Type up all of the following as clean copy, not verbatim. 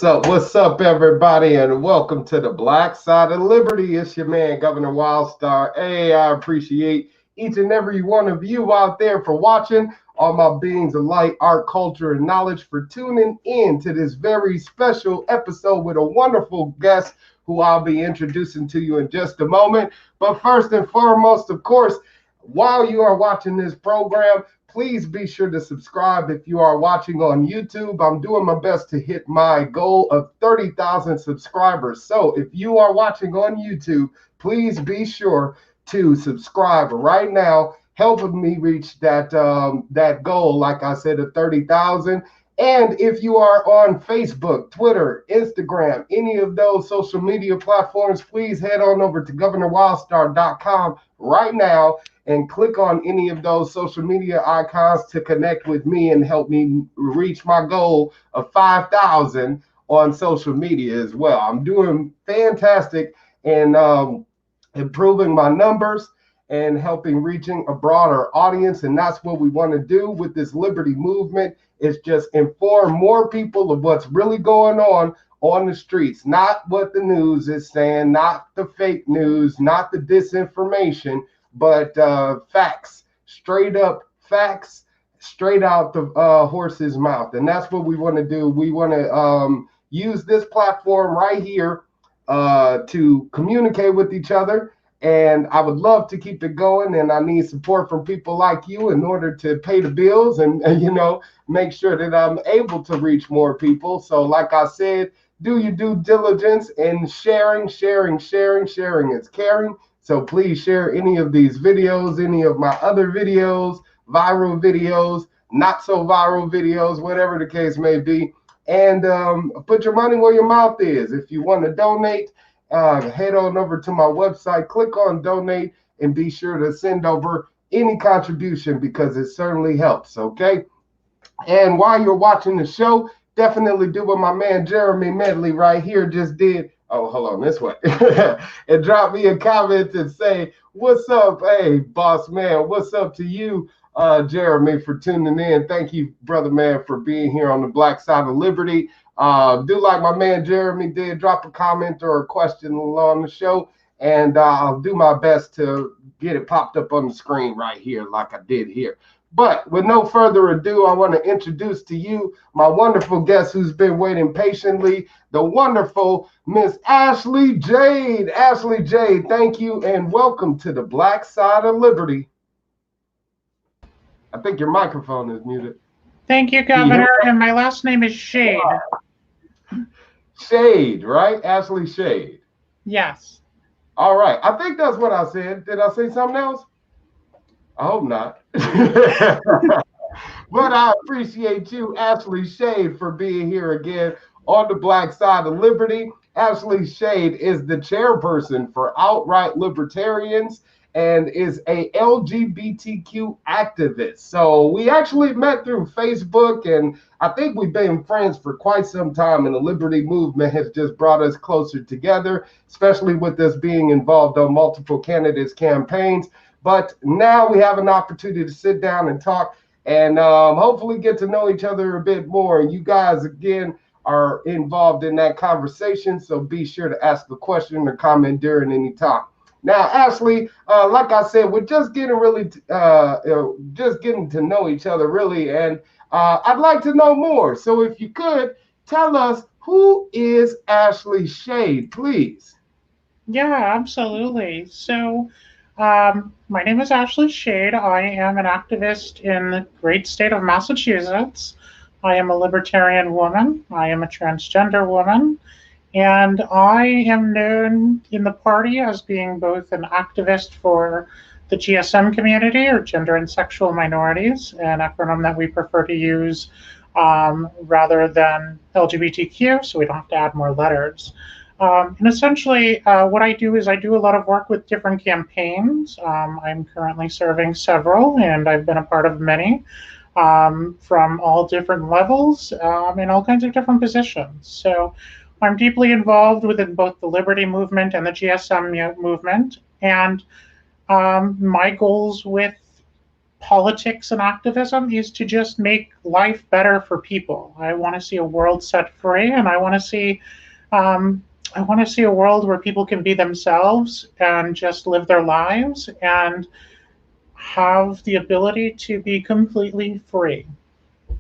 What's up, everybody, and welcome to the Black Side of Liberty. It's your man, Governor Wildstar. Hey, I appreciate each and every one of you out there for watching, all my beings of light, art, culture, and knowledge, for tuning in to this very special episode with a wonderful guest who I'll be introducing to you in just a moment. But first and foremost, of course, while you are watching this program, please be sure to subscribe if you are watching on YouTube. I'm doing my best to hit my goal of 30,000 subscribers. So if you are watching on YouTube, please be sure to subscribe right now, helping me reach that goal, like I said, of 30,000. And if you are on Facebook, Twitter, Instagram, any of those social media platforms, please head on over to governorwildstar.com right now and click on any of those social media icons to connect with me and help me reach my goal of 5,000 on social media as well. I'm doing fantastic in improving my numbers and helping reaching a broader audience. And that's what we want to do with this liberty movement, is just inform more people of what's really going on the streets, not what the news is saying, not the fake news, not the disinformation, but facts, straight up facts, straight out the horse's mouth. And that's what we want to do. We want to use this platform right here to communicate with each other. And I would love to keep it going, and I need support from people like you in order to pay the bills and make sure that I'm able to reach more people. So like I said, do your due diligence in sharing. Sharing is caring. So please share any of these videos, any of my other videos, viral videos, not so viral videos, whatever the case may be. And put your money where your mouth is. If you want to donate, head on over to my website, click on donate, and be sure to send over any contribution, because it certainly helps, okay? And while you're watching the show, definitely do what my man Jeremy Medley right here just did. Oh, hold on, this way. And drop me a comment and say, what's up? Hey, boss man, what's up to you, Jeremy, for tuning in. Thank you, brother man, for being here on the Black Side of Liberty. Do like my man Jeremy did, drop a comment or a question along the show, and I'll do my best to get it popped up on the screen right here like I did here. But with no further ado, I want to introduce to you my wonderful guest who's been waiting patiently, the wonderful Miss Ashley Jade. Ashley Jade, thank you and welcome to the Black Side of Liberty. I think your microphone is muted. Thank you, Governor, and my last name is Shade. Shade, right? Ashley Shade. Yes. All right. I think that's what I said. Did I say something else? I hope not. But I appreciate you, Ashley Shade, for being here again on the Black Side of Liberty. Ashley Shade is the chairperson for Outright Libertarians and is a LGBTQ activist. So we actually met through Facebook, and I think we've been friends for quite some time, and the Liberty movement has just brought us closer together, especially with us being involved on multiple candidates' campaigns. But now we have an opportunity to sit down and talk and hopefully get to know each other a bit more. And you guys, again, are involved in that conversation, so be sure to ask a question or comment during any time. Now, Ashley, like I said, we're just getting to know each other, really, and I'd like to know more. So if you could, tell us, who is Ashley Shade, please? Yeah, absolutely. So my name is Ashley Shade. I am an activist in the great state of Massachusetts. I am a libertarian woman. I am a transgender woman. And I am known in the party as being both an activist for the GSM community, or gender and sexual minorities, an acronym that we prefer to use rather than LGBTQ, so we don't have to add more letters. And essentially, what I do is I do a lot of work with different campaigns. I'm currently serving several, and I've been a part of many from all different levels in all kinds of different positions. So I'm deeply involved within both the Liberty movement and the GSM movement. And my goals with politics and activism is to just make life better for people. I want to see a world set free, and I want to see a world where people can be themselves and just live their lives and have the ability to be completely free.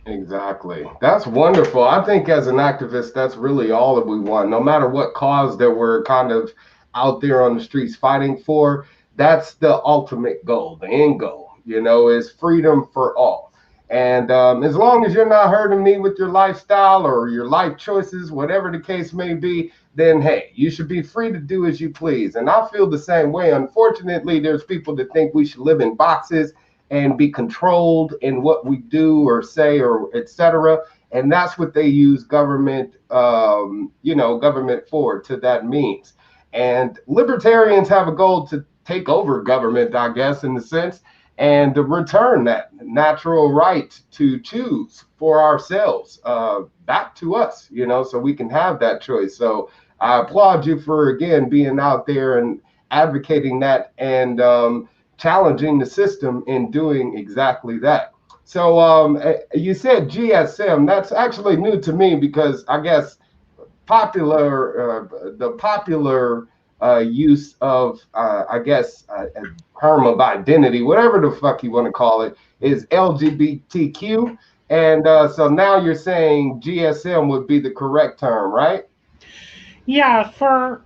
Exactly. That's wonderful. I think as an activist, that's really all that we want. No matter what cause that we're kind of out there on the streets fighting for, that's the ultimate goal, the end goal, is freedom for all. And as long as you're not hurting me with your lifestyle or your life choices, whatever the case may be, then hey, you should be free to do as you please. And I feel the same way. Unfortunately, there's people that think we should live in boxes and be controlled in what we do or say or etc. And that's what they use government, government for, to that means. And libertarians have a goal to take over government, I guess, in the sense, and to return that natural right to choose for ourselves back to us, so we can have that choice. So I applaud you for, again, being out there and advocating that and challenging the system in doing exactly that. So you said GSM. That's actually new to me because I guess the popular use of, a term of identity, whatever the fuck you want to call it, is LGBTQ. And so now you're saying GSM would be the correct term, right? Yeah, for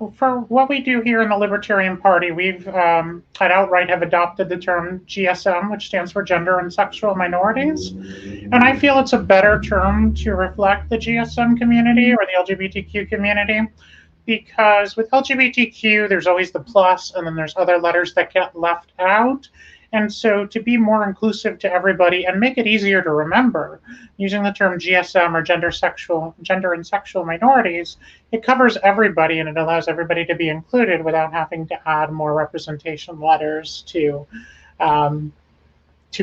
what we do here in the Libertarian Party, we've outright have adopted the term GSM, which stands for Gender and Sexual Minorities. And I feel it's a better term to reflect the GSM community or the LGBTQ community, because with LGBTQ, there's always the plus, and then there's other letters that get left out. And so to be more inclusive to everybody and make it easier to remember, using the term GSM or gender and sexual minorities, it covers everybody and it allows everybody to be included without having to add more representation letters to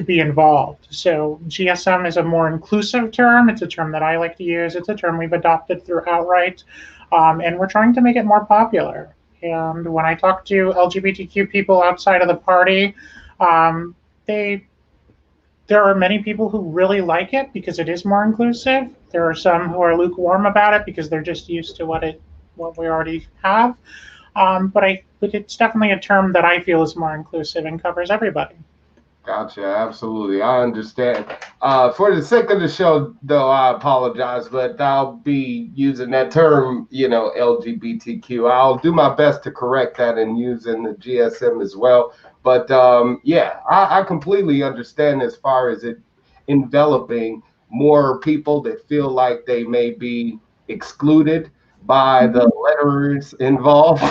be involved. So GSM is a more inclusive term. It's a term that I like to use. It's a term we've adopted through outright, and we're trying to make it more popular. And when I talk to LGBTQ people outside of the party, there are many people who really like it because it is more inclusive. There are some who are lukewarm about it because they're just used to what we already have. But it's definitely a term that I feel is more inclusive and covers everybody. Gotcha. Absolutely. I understand. For the sake of the show, though, I apologize, but I'll be using that term, LGBTQ. I'll do my best to correct that and using the GSM as well. But I completely understand as far as it enveloping more people that feel like they may be excluded by the letters involved.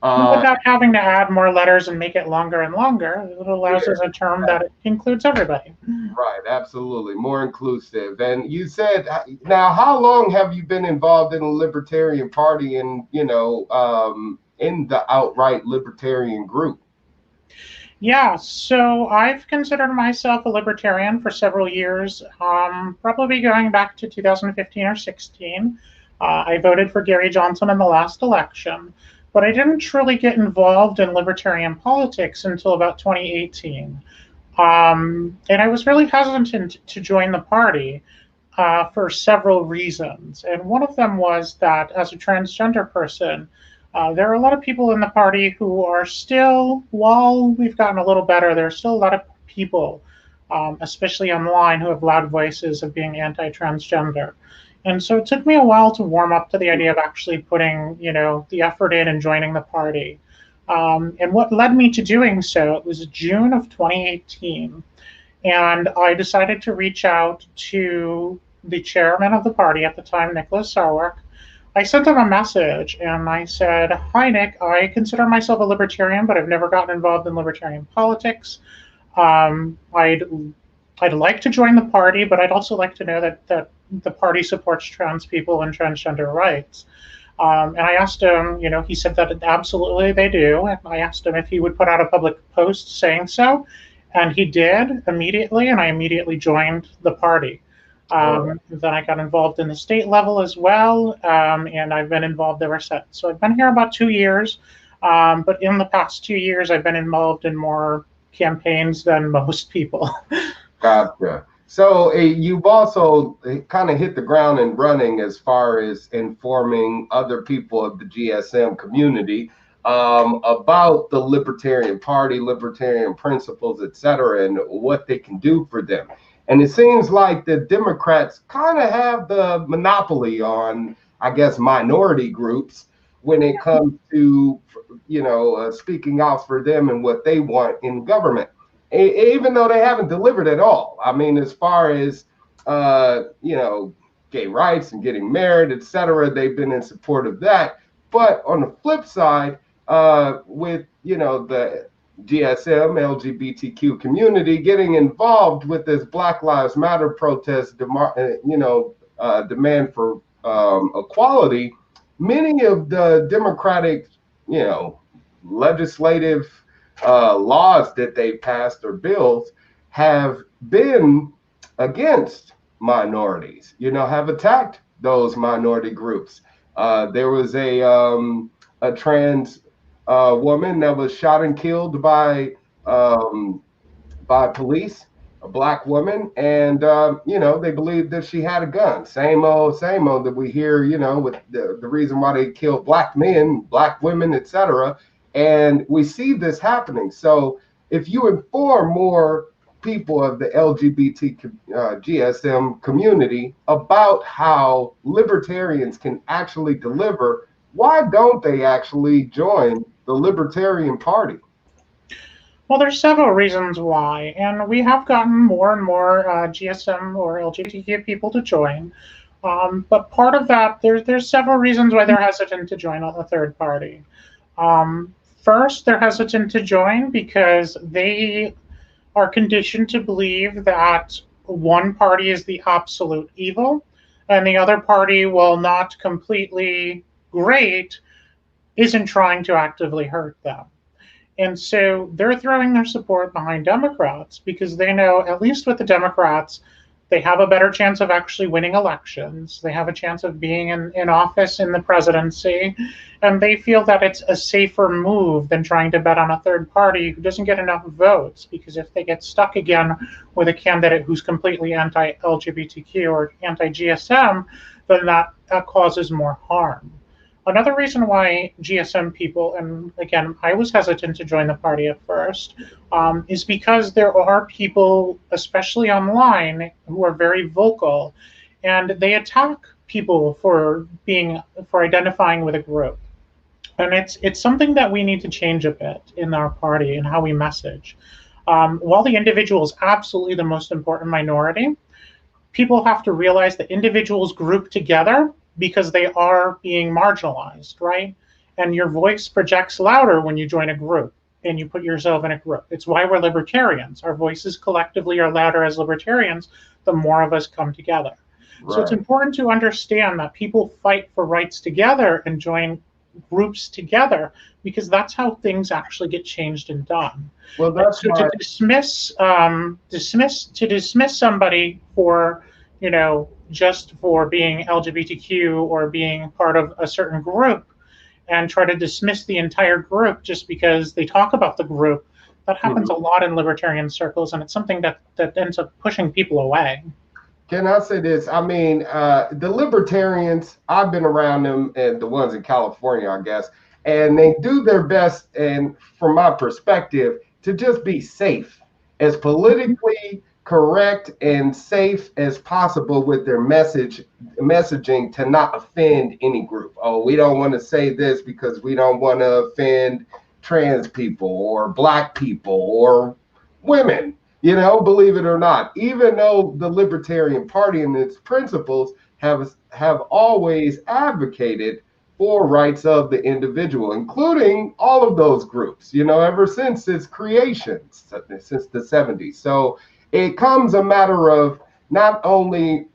Without having to add more letters and make it longer and longer, it allows us a term that includes everybody. Right, absolutely, more inclusive. And you said, now, how long have you been involved in the Libertarian Party and, in the outright Libertarian group? Yeah, so I've considered myself a libertarian for several years, probably going back to 2015 or 16. I voted for Gary Johnson in the last election, but I didn't truly get involved in libertarian politics until about 2018. And I was really hesitant to join the party for several reasons. And one of them was that as a transgender person, there are a lot of people in the party who are still, while we've gotten a little better, there are still a lot of people, especially online, who have loud voices of being anti-transgender. And so it took me a while to warm up to the idea of actually putting, the effort in and joining the party. And what led me to doing so, it was June of 2018. And I decided to reach out to the chairman of the party at the time, Nicholas Sarwark. I sent him a message and I said, "Hi, Nick, I consider myself a libertarian, but I've never gotten involved in libertarian politics. I'd like to join the party, but I'd also like to know that the party supports trans people and transgender rights." And I asked him, he said that absolutely they do. And I asked him if he would put out a public post saying so. And he did immediately, and I immediately joined the party. Then I got involved in the state level as well, and I've been involved ever since. So I've been here about 2 years, but in the past 2 years, I've been involved in more campaigns than most people. Gotcha. So you've also kind of hit the ground and running as far as informing other people of the GSM community about the Libertarian Party, libertarian principles, et cetera, and what they can do for them. And it seems like the Democrats kind of have the monopoly on, I guess, minority groups when it comes to, speaking out for them and what they want in government, even though they haven't delivered at all. I mean, as far as, gay rights and getting married, et cetera, they've been in support of that. But on the flip side, with, the GSM, LGBTQ community getting involved with this Black Lives Matter protest, demand for equality, many of the Democratic, legislative laws that they've passed or bills have been against minorities, have attacked those minority groups. There was a trans woman that was shot and killed by police, a Black woman, and they believed that she had a gun. Same old that we hear, with the reason why they kill Black men, Black women, etc. And we see this happening. So if you inform more people of the LGBT GSM community about how libertarians can actually deliver, why don't they actually join the Libertarian Party? Well, there's several reasons why, and we have gotten more and more GSM or LGBTQ people to join. But part of that, there's several reasons why they're hesitant to join a third party. First, they're hesitant to join because they are conditioned to believe that one party is the absolute evil, and the other party, while not completely great, isn't trying to actively hurt them. And so they're throwing their support behind Democrats because they know, at least with the Democrats, they have a better chance of actually winning elections. They have a chance of being in office in the presidency. And they feel that it's a safer move than trying to bet on a third party who doesn't get enough votes. Because if they get stuck again with a candidate who's completely anti-LGBTQ or anti-GSM, then that causes more harm. Another reason why GSM people, and again, I was hesitant to join the party at first, is because there are people, especially online, who are very vocal, and they attack people for identifying with a group. And it's something that we need to change a bit in our party and how we message. While the individual is absolutely the most important minority, people have to realize that individuals group together because they are being marginalized, right? And your voice projects louder when you join a group and you put yourself in a group. It's why we're libertarians. Our voices collectively are louder as libertarians the more of us come together. Right. So it's important to understand that people fight for rights together and join groups together because that's how things actually get changed and done. Well, that's so to dismiss somebody for, just for being LGBTQ or being part of a certain group and try to dismiss the entire group just because they talk about the group. That happens a lot in libertarian circles, and it's something that ends up pushing people away. Can I say this? I mean, the libertarians, I've been around them, and the ones in California, I guess, and they do their best, and from my perspective, to just be safe, as politically correct and safe as possible with their messaging to not offend any group. Oh, we don't want to say this because we don't want to offend trans people or Black people or women, believe it or not. Even though the Libertarian Party and its principles have always advocated for rights of the individual, including all of those groups, ever since its creation, since the 70s. So it comes a matter of not only,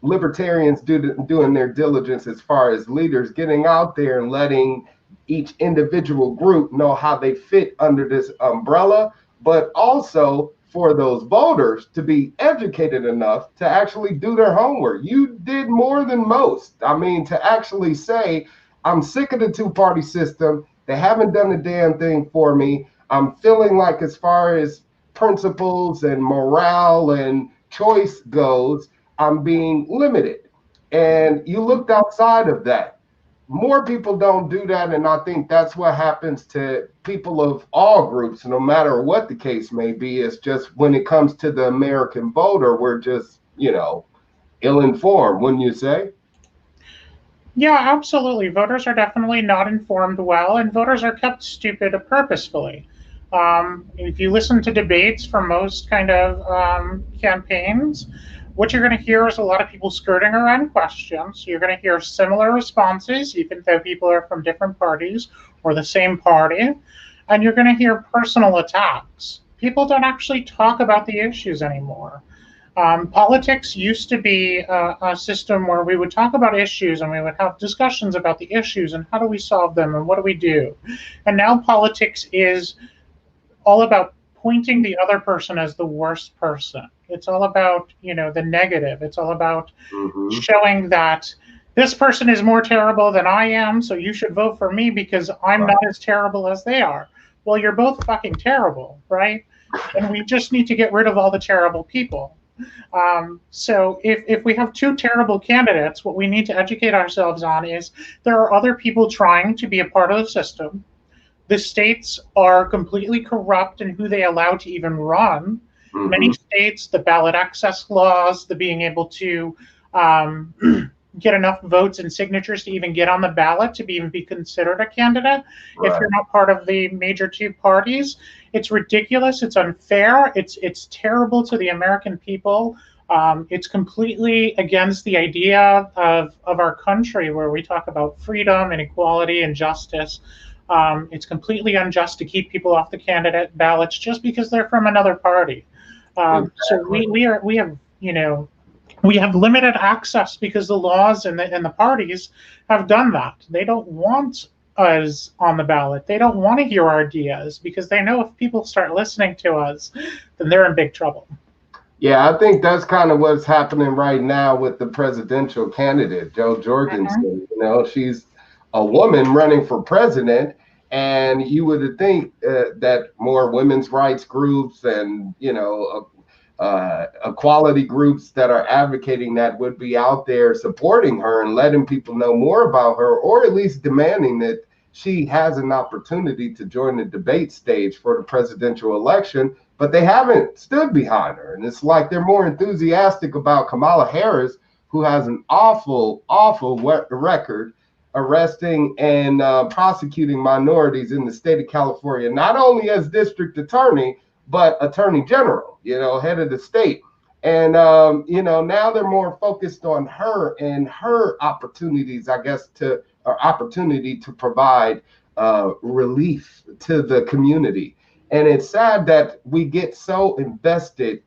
libertarians doing their diligence as far as leaders getting out there and letting each individual group know how they fit under this umbrella, but also for those voters to be educated enough to actually do their homework. You did more than most. I mean, to actually say, I'm sick of the two-party system. They haven't done a damn thing for me. I'm feeling like as far as principles and morale and choice goes, I'm being limited. And you looked outside of that. More people don't do that, and I think that's what happens to people of all groups, no matter what the case may be. It's just when it comes to the American voter, we're just, ill-informed, wouldn't you say? Yeah, absolutely. Voters are definitely not informed well, and voters are kept stupid purposefully. If you listen to debates from most kind of campaigns, what you're going to hear is a lot of people skirting around questions. You're going to hear similar responses, even though people are from different parties or the same party. And you're going to hear personal attacks. People don't actually talk about the issues anymore. Politics used to be a system where we would talk about issues and we would have discussions about the issues and how do we solve them and what do we do. And now politics is all about pointing the other person as the worst person. It's all about, the negative. It's all about showing that this person is more terrible than I am, so you should vote for me because I'm not as terrible as they are. Well, you're both fucking terrible, right? And we just need to get rid of all the terrible people. So if we have two terrible candidates, what we need to educate ourselves on is there are other people trying to be a part of the system. The states are completely corrupt in who they allow to even run. Many states, the ballot access laws, the being able to get enough votes and signatures to even get on the ballot to even be considered a candidate. Right. If you're not part of the major two parties, it's ridiculous. It's unfair. It's terrible to the American people. It's completely against the idea of our country where we talk about freedom and equality and justice. It's completely unjust to keep people off the candidate ballots just because they're from another party. So we have limited access because the laws and the parties have done that. They don't want us on the ballot. They don't want to hear our ideas because they know if people start listening to us, then they're in big trouble. Yeah, I think that's kind of what's happening right now with the presidential candidate, Jo Jorgensen. She's a woman running for president, and you would think that more women's rights groups and, equality groups that are advocating that would be out there supporting her and letting people know more about her, or at least demanding that she has an opportunity to join the debate stage for the presidential election, but they haven't stood behind her. And it's like they're more enthusiastic about Kamala Harris, who has an awful record arresting and prosecuting minorities in the state of California, not only as district attorney, but attorney general, head of the state. And, now they're more focused on her and her opportunities, I guess, opportunity to provide relief to the community. And it's sad that we get so invested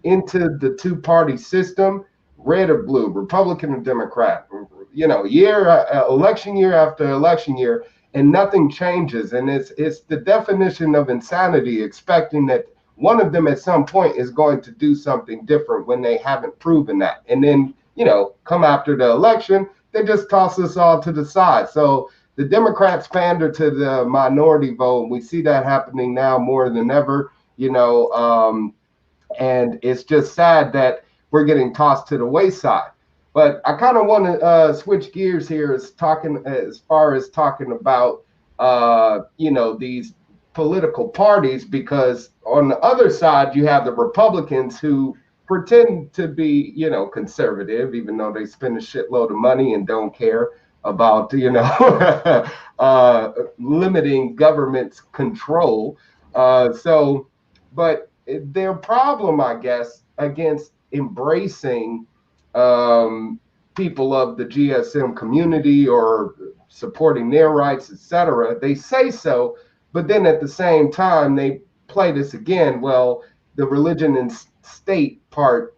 into the two-party system, red or blue, Republican or Democrat, election year after election year, and nothing changes. And it's the definition of insanity, expecting that one of them at some point is going to do something different when they haven't proven that. And then, come after the election, they just toss us all to the side. So the Democrats pander to the minority vote. We see that happening now more than ever, and it's just sad that we're getting tossed to the wayside. But I kind of want to switch gears here as far as talking about, these political parties, because on the other side, you have the Republicans who pretend to be, conservative, even though they spend a shitload of money and don't care about, limiting government's control. But their problem, I guess, against embracing people of the GSM community or supporting their rights, etc. They say so, but then at the same time, they play this again. Well, the religion and state part,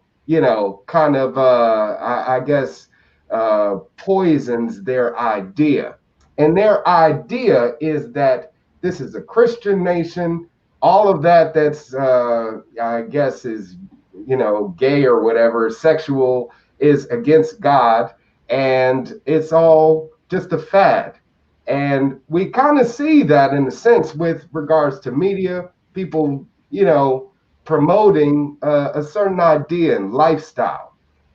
kind of, I guess, poisons their idea. And their idea is that this is a Christian nation. All of that's, I guess, is, gay or whatever, sexual, is against God. And it's all just a fad. And we kind of see that in a sense with regards to media, people, promoting a certain idea and lifestyle.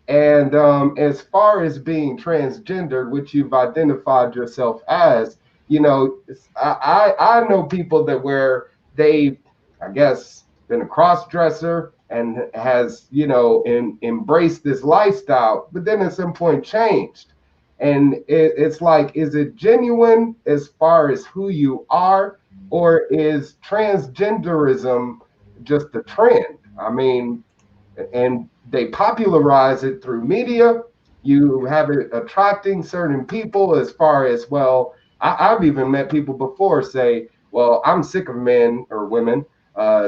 And as far as being transgendered, which you've identified yourself as, I know people that where they, I guess, been a cross dresser and has, embraced this lifestyle, but then at some point changed. And it's like, is it genuine as far as who you are, or is transgenderism just a trend? I mean, and they popularize it through media. You have it attracting certain people as far as, well, I've even met people before say, well, I'm sick of men or women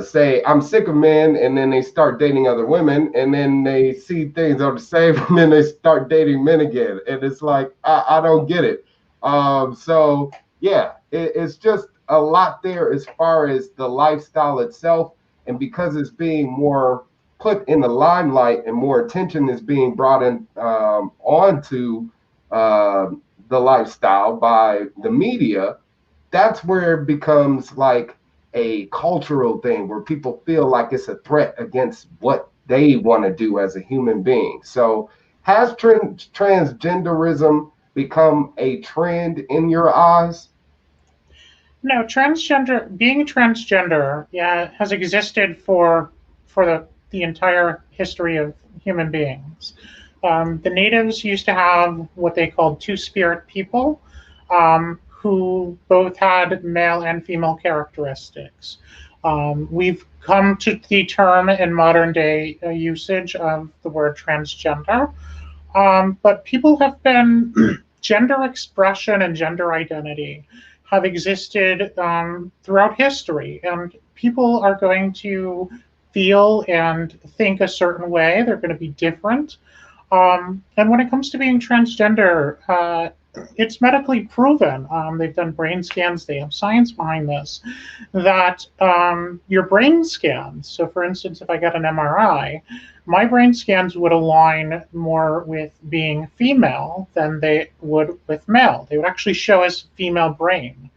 say, I'm sick of men, and then they start dating other women, and then they see things are the same, and then they start dating men again. And it's like, I don't get it. So, yeah, it's just a lot there as far as the lifestyle itself. And because it's being more put in the limelight and more attention is being brought in onto the lifestyle by the media, that's where it becomes like a cultural thing where people feel like it's a threat against what they want to do as a human being. So has transgenderism become a trend in your eyes? No, being transgender, yeah, has existed for the entire history of human beings. The natives used to have what they called two-spirit people, who both had male and female characteristics. We've come to the term in modern day usage of the word transgender, but people have been gender expression and gender identity have existed throughout history, and people are going to feel and think a certain way. They're going to be different. And when it comes to being transgender, it's medically proven. They've done brain scans, they have science behind this, that your brain scans, so for instance, if I got an MRI, my brain scans would align more with being female than they would with male. They would actually show as female brain,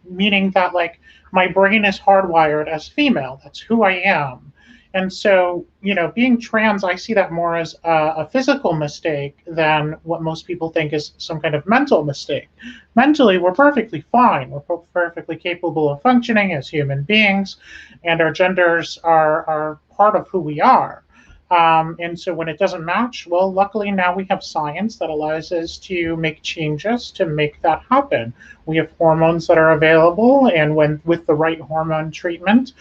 meaning that like my brain is hardwired as female. That's who I am. And so, being trans, I see that more as a physical mistake than what most people think is some kind of mental mistake. Mentally, we're perfectly fine. We're perfectly capable of functioning as human beings, and our genders are part of who we are. And so when it doesn't match, well, luckily now we have science that allows us to make changes to make that happen. We have hormones that are available, and when with the right hormone treatment,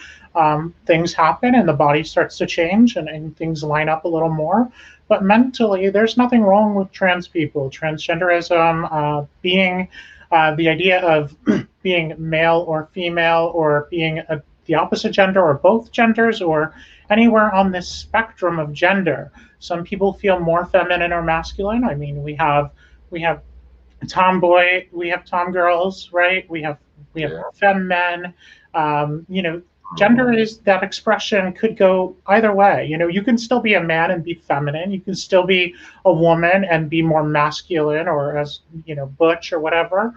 things happen and the body starts to change and things line up a little more. But mentally, there's nothing wrong with trans people. Transgenderism, being the idea of being male or female, or being the opposite gender or both genders, or anywhere on this spectrum of gender. Some people feel more feminine or masculine. I mean, we have tomboy, we have tomgirls, right? We have femme men. Gender is that expression could go either way. You can still be a man and be feminine. You can still be a woman and be more masculine, or as butch or whatever.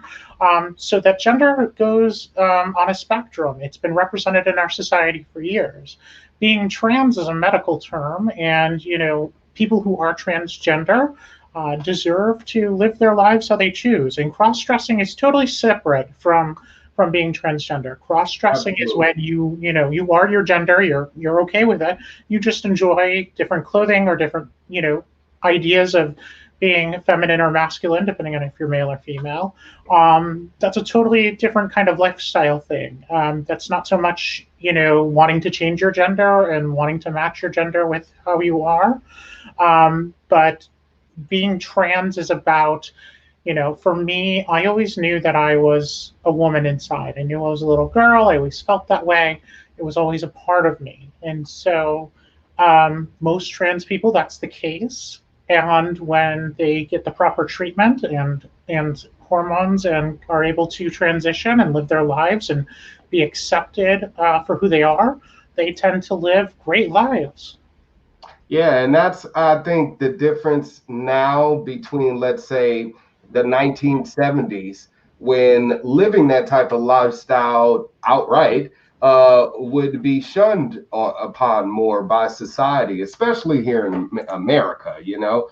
So that gender goes on a spectrum. It's been represented in our society for years. Being trans is a medical term, and people who are transgender deserve to live their lives how they choose. And cross-dressing is totally separate from being transgender. Cross-dressing is when you are your gender, you're okay with it. You just enjoy different clothing or different, ideas of being feminine or masculine, depending on if you're male or female. That's a totally different kind of lifestyle thing. That's not so much, wanting to change your gender and wanting to match your gender with how you are. But being trans is about, for me, I always knew that I was a woman inside. I knew I was a little girl. I always felt that way. It was always a part of me. And so most trans people, that's the case. And when they get the proper treatment and hormones and are able to transition and live their lives and be accepted for who they are, they tend to live great lives. Yeah, and that's, I think, the difference now between, let's say, the 1970s, when living that type of lifestyle outright would be shunned upon more by society, especially here in America, you know.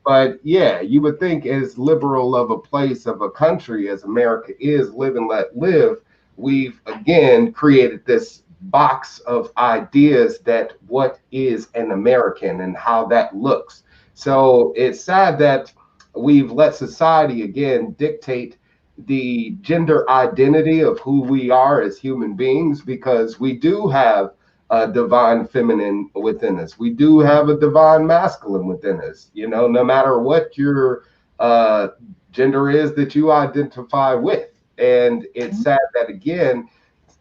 But yeah, you would think as liberal of a place of a country as America is, live and let live, we've again created this box of ideas that what is an American and how that looks. So it's sad that we've let society again dictate the gender identity of who we are as human beings, because we do have a divine feminine within us. We do have a divine masculine within us, you know, no matter what your gender is that you identify with. And it's sad that, again,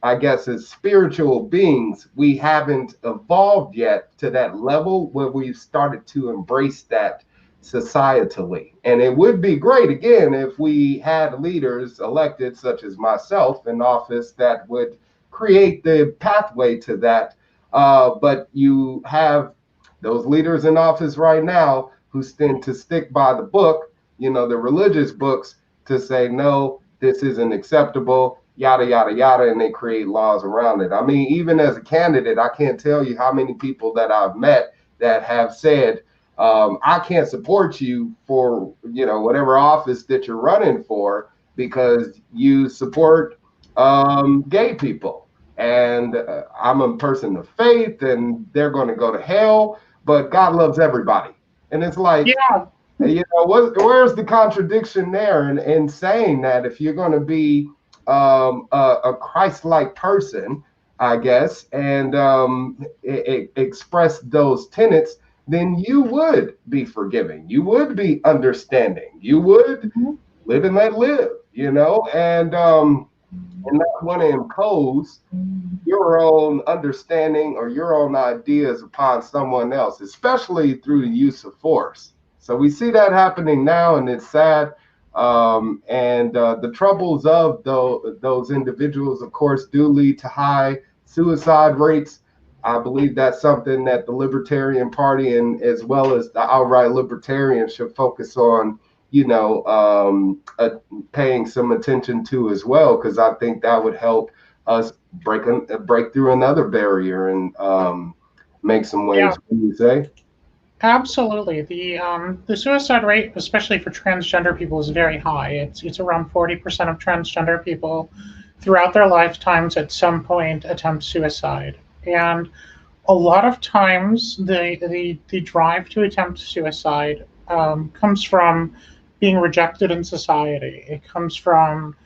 I guess as spiritual beings, we haven't evolved yet to that level where we've started to embrace that societally. And it would be great, again, if we had leaders elected, such as myself, in office that would create the pathway to that. But you have those leaders in office right now who tend to stick by the book, you know, the religious books, to say, no, this isn't acceptable, yada, yada, yada, and they create laws around it. I mean, even as a candidate, I can't tell you how many people that I've met that have said, I can't support you for, you know, whatever office that you're running for because you support gay people. And I'm a person of faith and they're going to go to hell, but God loves everybody. And it's like, Yeah. you know, where's the contradiction there in saying that if you're going to be a Christ-like person, I guess, and express those tenets, then you would be forgiving. You would be understanding. You would live and let live, you know, and not want to impose your own understanding or your own ideas upon someone else, especially through the use of force. So we see that happening now, and it's sad. And the troubles of those individuals, of course, do lead to high suicide rates. I believe that's something that the Libertarian Party and as well as the outright libertarians should focus on, you know, paying some attention to as well, because I think that would help us break through another barrier and make some waves. Yeah. What do you say? Absolutely. The suicide rate, especially for transgender people, is very high. It's around 40% of transgender people throughout their lifetimes at some point attempt suicide. And a lot of times the drive to attempt suicide comes from being rejected in society. It comes from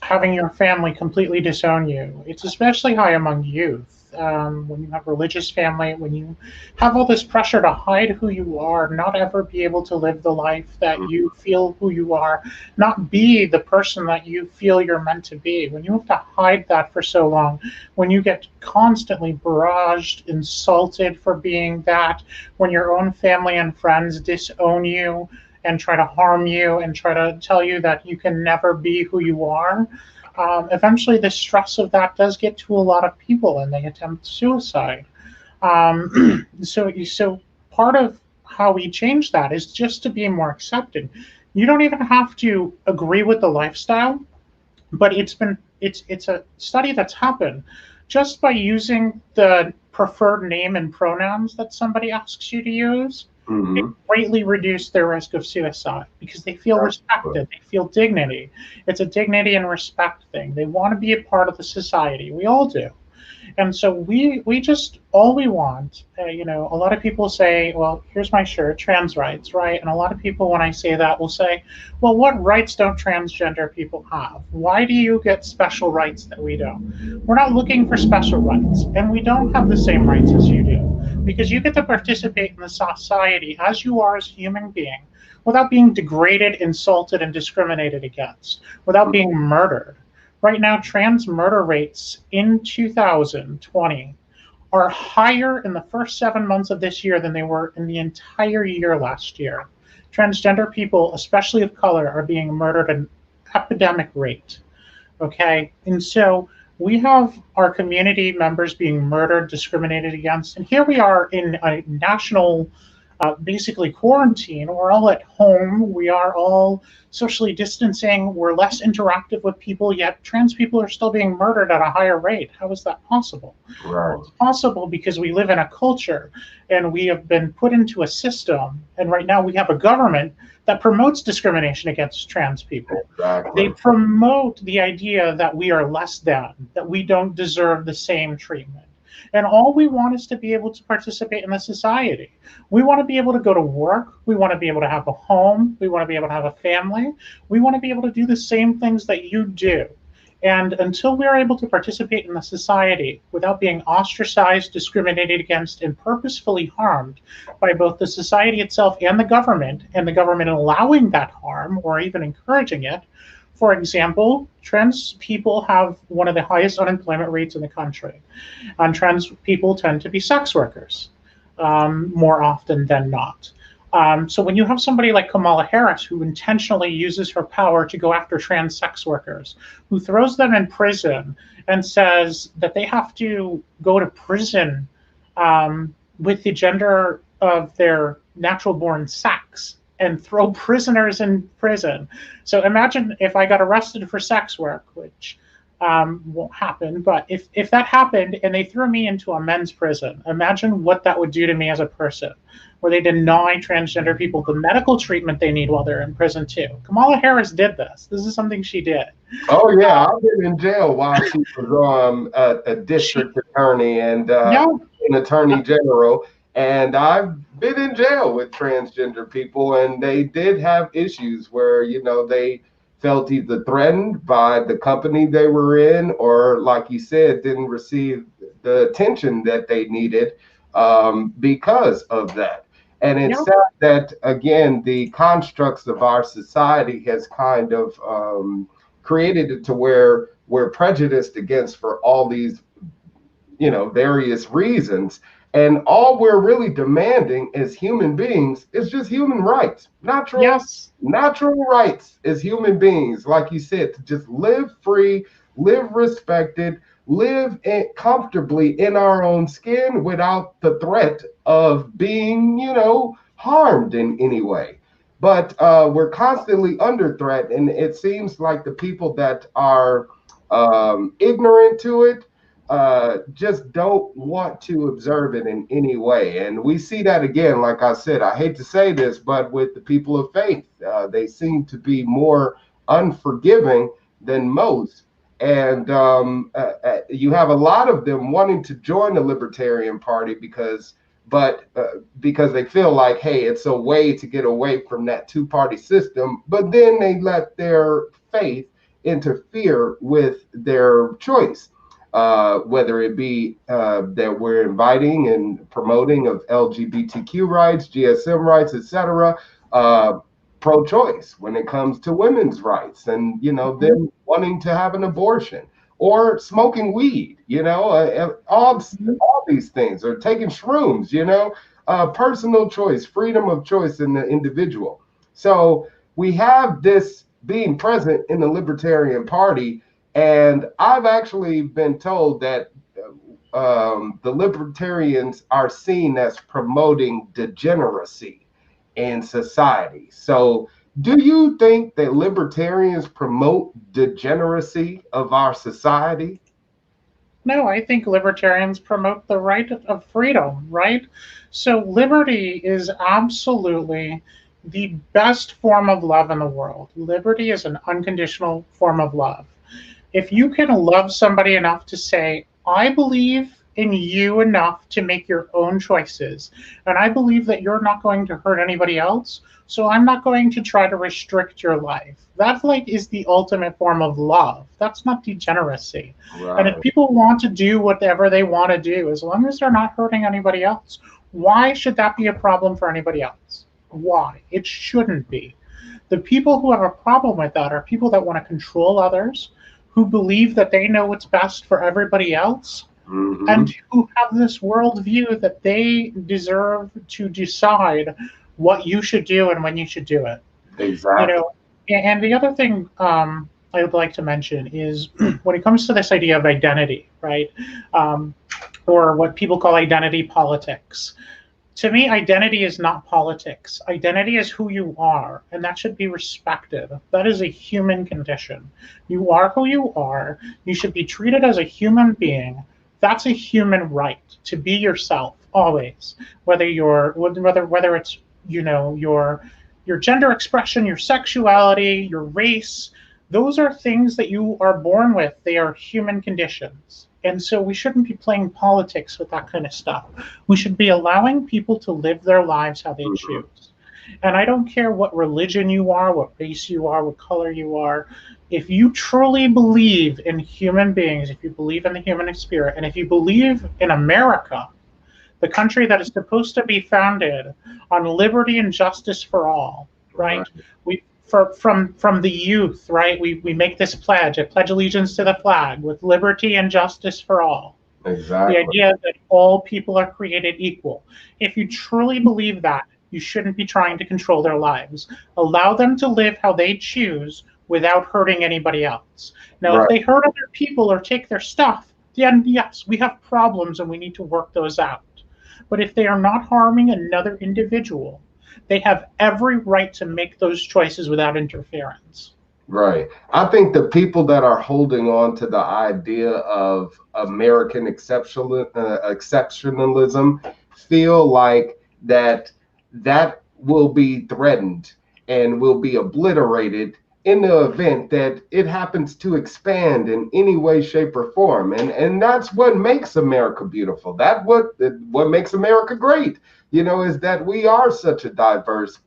having your family completely disown you. It's especially high among youth. When you have religious family, when you have all this pressure to hide who you are, not ever be able to live the life that you feel who you are, not be the person that you feel you're meant to be, when you have to hide that for so long, when you get constantly barraged, insulted for being that, when your own family and friends disown you and try to harm you and try to tell you that you can never be who you are, eventually the stress of that does get to a lot of people and they attempt suicide. So part of how we change that is just to be more accepted. You don't even have to agree with the lifestyle, but it's a study that's happened just by using the preferred name and pronouns that somebody asks you to use. It greatly reduced their risk of suicide because they feel respected, they feel dignity. It's a dignity and respect thing. They want to be a part of the society. We all do. And so we just, all we want, you know, a lot of people say, well, here's my shirt, trans rights, right? And a lot of people, when I say that, will say, well, what rights don't transgender people have? Why do you get special rights that we don't? We're not looking for special rights, and we don't have the same rights as you do, because you get to participate in the society as you are as a human being without being degraded, insulted, and discriminated against, without being murdered. Right now, trans murder rates in 2020 are higher in the first 7 months of this year than they were in the entire year last year. Transgender people, especially of color, are being murdered at an epidemic rate. Okay, and so we have our community members being murdered, discriminated against, and here we are in a national basically quarantine. We're all at home. We are all socially distancing. We're less interactive with people, yet trans people are still being murdered at a higher rate. How is that possible? Right. Well, it's possible because we live in a culture and we have been put into a system. And right now we have a government that promotes discrimination against trans people. Exactly. They promote the idea that we are less than, that we don't deserve the same treatment. And all we want is to be able to participate in the society. We want to be able to go to work. We want to be able to have a home. We want to be able to have a family. We want to be able to do the same things that you do. And until we are able to participate in the society without being ostracized, discriminated against, and purposefully harmed by both the society itself and the government allowing that harm or even encouraging it. For example, trans people have one of the highest unemployment rates in the country, and trans people tend to be sex workers more often than not. So when you have somebody like Kamala Harris who intentionally uses her power to go after trans sex workers, who throws them in prison and says that they have to go to prison with the gender of their natural born sex, and throw prisoners in prison. So imagine if I got arrested for sex work, which won't happen, but if that happened and they threw me into a men's prison, imagine what that would do to me as a person, where they deny transgender people the medical treatment they need while they're in prison too. Kamala Harris did this. This is something she did. Oh yeah, I've been in jail while she was a district attorney and an attorney general. And I've been in jail with transgender people, and they did have issues where, you know, they felt either threatened by the company they were in, or like you said, didn't receive the attention that they needed because of that. And it's sad that, again, the constructs of our society has kind of created it to where we're prejudiced against for all these, you know, various reasons. And all we're really demanding as human beings is just human rights, natural rights as human beings, like you said, to just live free, live respected, live comfortably in our own skin without the threat of being, you know, harmed in any way. But we're constantly under threat, and it seems like the people that are ignorant to it just don't want to observe it in any way. And we see that again, like I said, I hate to say this, but with the people of faith, they seem to be more unforgiving than most. And you have a lot of them wanting to join the Libertarian Party because they feel like, hey, it's a way to get away from that two-party system. But then they let their faith interfere with their choice. Whether it be that we're inviting and promoting of LGBTQ rights, GSM rights, etc., pro-choice when it comes to women's rights, and, you know, them wanting to have an abortion or smoking weed, you know, all these things, or taking shrooms, you know, personal choice, freedom of choice in the individual. So we have this being present in the Libertarian Party. And I've actually been told that the Libertarians are seen as promoting degeneracy in society. So do you think that Libertarians promote degeneracy of our society? No, I think Libertarians promote the right of freedom, right? So liberty is absolutely the best form of love in the world. Liberty is an unconditional form of love. If you can love somebody enough to say, I believe in you enough to make your own choices, and I believe that you're not going to hurt anybody else, so I'm not going to try to restrict your life. That, like, is the ultimate form of love. That's not degeneracy. Right. And if people want to do whatever they want to do, as long as they're not hurting anybody else, why should that be a problem for anybody else? Why? It shouldn't be. The people who have a problem with that are people that want to control others, who believe that they know what's best for everybody else, and who have this worldview that they deserve to decide what you should do and when you should do it. Exactly. You know, and the other thing I would like to mention is when it comes to this idea of identity, right, or what people call identity politics. To me, identity is not politics. Identity is who you are, and that should be respected. That is a human condition. You are who you are. You should be treated as a human being. That's a human right to be yourself always, whether it's your gender expression, your sexuality, your race. Those are things that you are born with. They are human conditions. And so we shouldn't be playing politics with that kind of stuff. We should be allowing people to live their lives how they choose. And I don't care what religion you are, what race you are, what color you are. If you truly believe in human beings, if you believe in the human spirit, and if you believe in America, the country that is supposed to be founded on liberty and justice for all, right? From the youth, right? We make this pledge. I pledge allegiance to the flag with liberty and justice for all. Exactly. The idea that all people are created equal. If you truly believe that, you shouldn't be trying to control their lives. Allow them to live how they choose without hurting anybody else. Now, if they hurt other people or take their stuff, then yes, we have problems and we need to work those out. But if they are not harming another individual, they have every right to make those choices without interference. Right. I think the people that are holding on to the idea of American exceptionalism feel like that will be threatened and will be obliterated in the event that it happens to expand in any way, shape, or form. And that's what makes America beautiful. That's what makes America great, is that we are such a diverse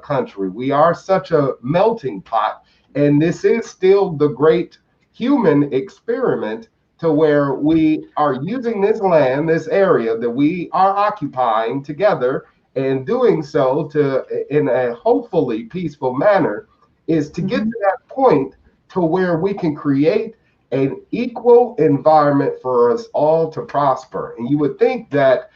country. We are such a melting pot. And this is still the great human experiment to where we are using this land, this area that we are occupying together, and doing so in a hopefully peaceful manner, is to get to that point to where we can create an equal environment for us all to prosper. And you would think that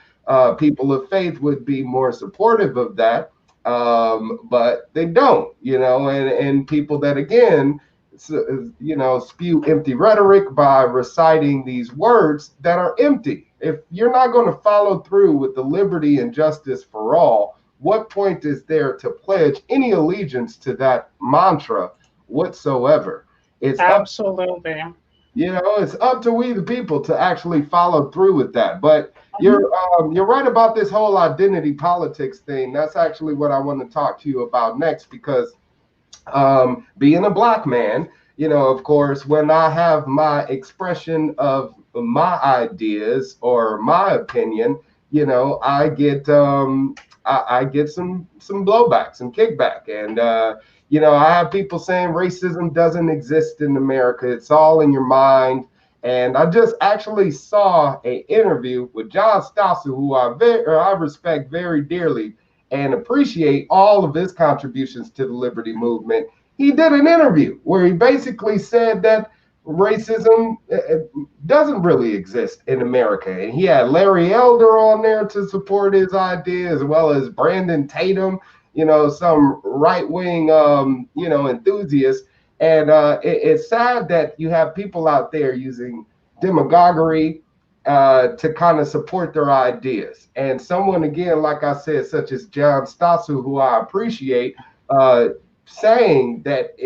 people of faith would be more supportive of that, but they don't, and people that, again, spew empty rhetoric by reciting these words that are empty. If you're not going to follow through with the liberty and justice for all, what point is there to pledge any allegiance to that mantra whatsoever? It's absolutely it's up to we the people to actually follow through with that. But you're right about this whole identity politics thing. That's actually what I want to talk to you about next, because being a Black man, of course, when I have my expression of my ideas or my opinion, I get I get some blowback, some kickback. And, I have people saying racism doesn't exist in America. It's all in your mind. And I just actually saw an interview with John Stossel, who I respect very dearly and appreciate all of his contributions to the liberty movement. He did an interview where he basically said that racism doesn't really exist in America. And he had Larry Elder on there to support his idea, as well as Brandon Tatum, some right-wing, enthusiasts. And it's sad that you have people out there using demagoguery to kind of support their ideas. And someone, again, like I said, such as John Stossel, who I appreciate, saying that,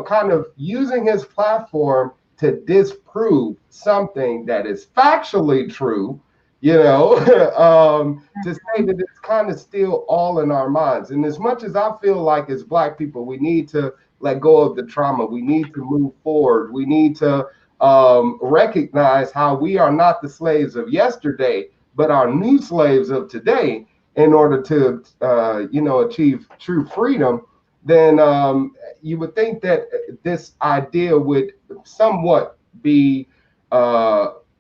kind of using his platform to disprove something that is factually true, to say that it's kind of still all in our minds. And as much as I feel like as Black people, we need to let go of the trauma, we need to move forward, we need to recognize how we are not the slaves of yesterday, but are new slaves of today in order to, achieve true freedom. Then you would think that this idea would somewhat be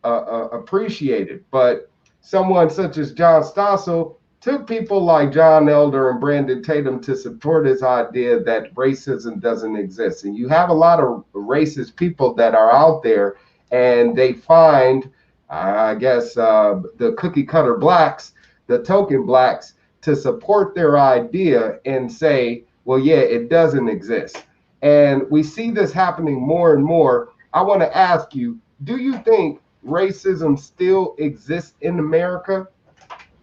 appreciated. But someone such as John Stossel took people like John Elder and Brandon Tatum to support his idea that racism doesn't exist. And you have a lot of racist people that are out there, and they find, I guess, the cookie cutter Blacks, the token Blacks, to support their idea and say, well, yeah, it doesn't exist. And we see this happening more and more. I want to ask you, do you think racism still exists in America?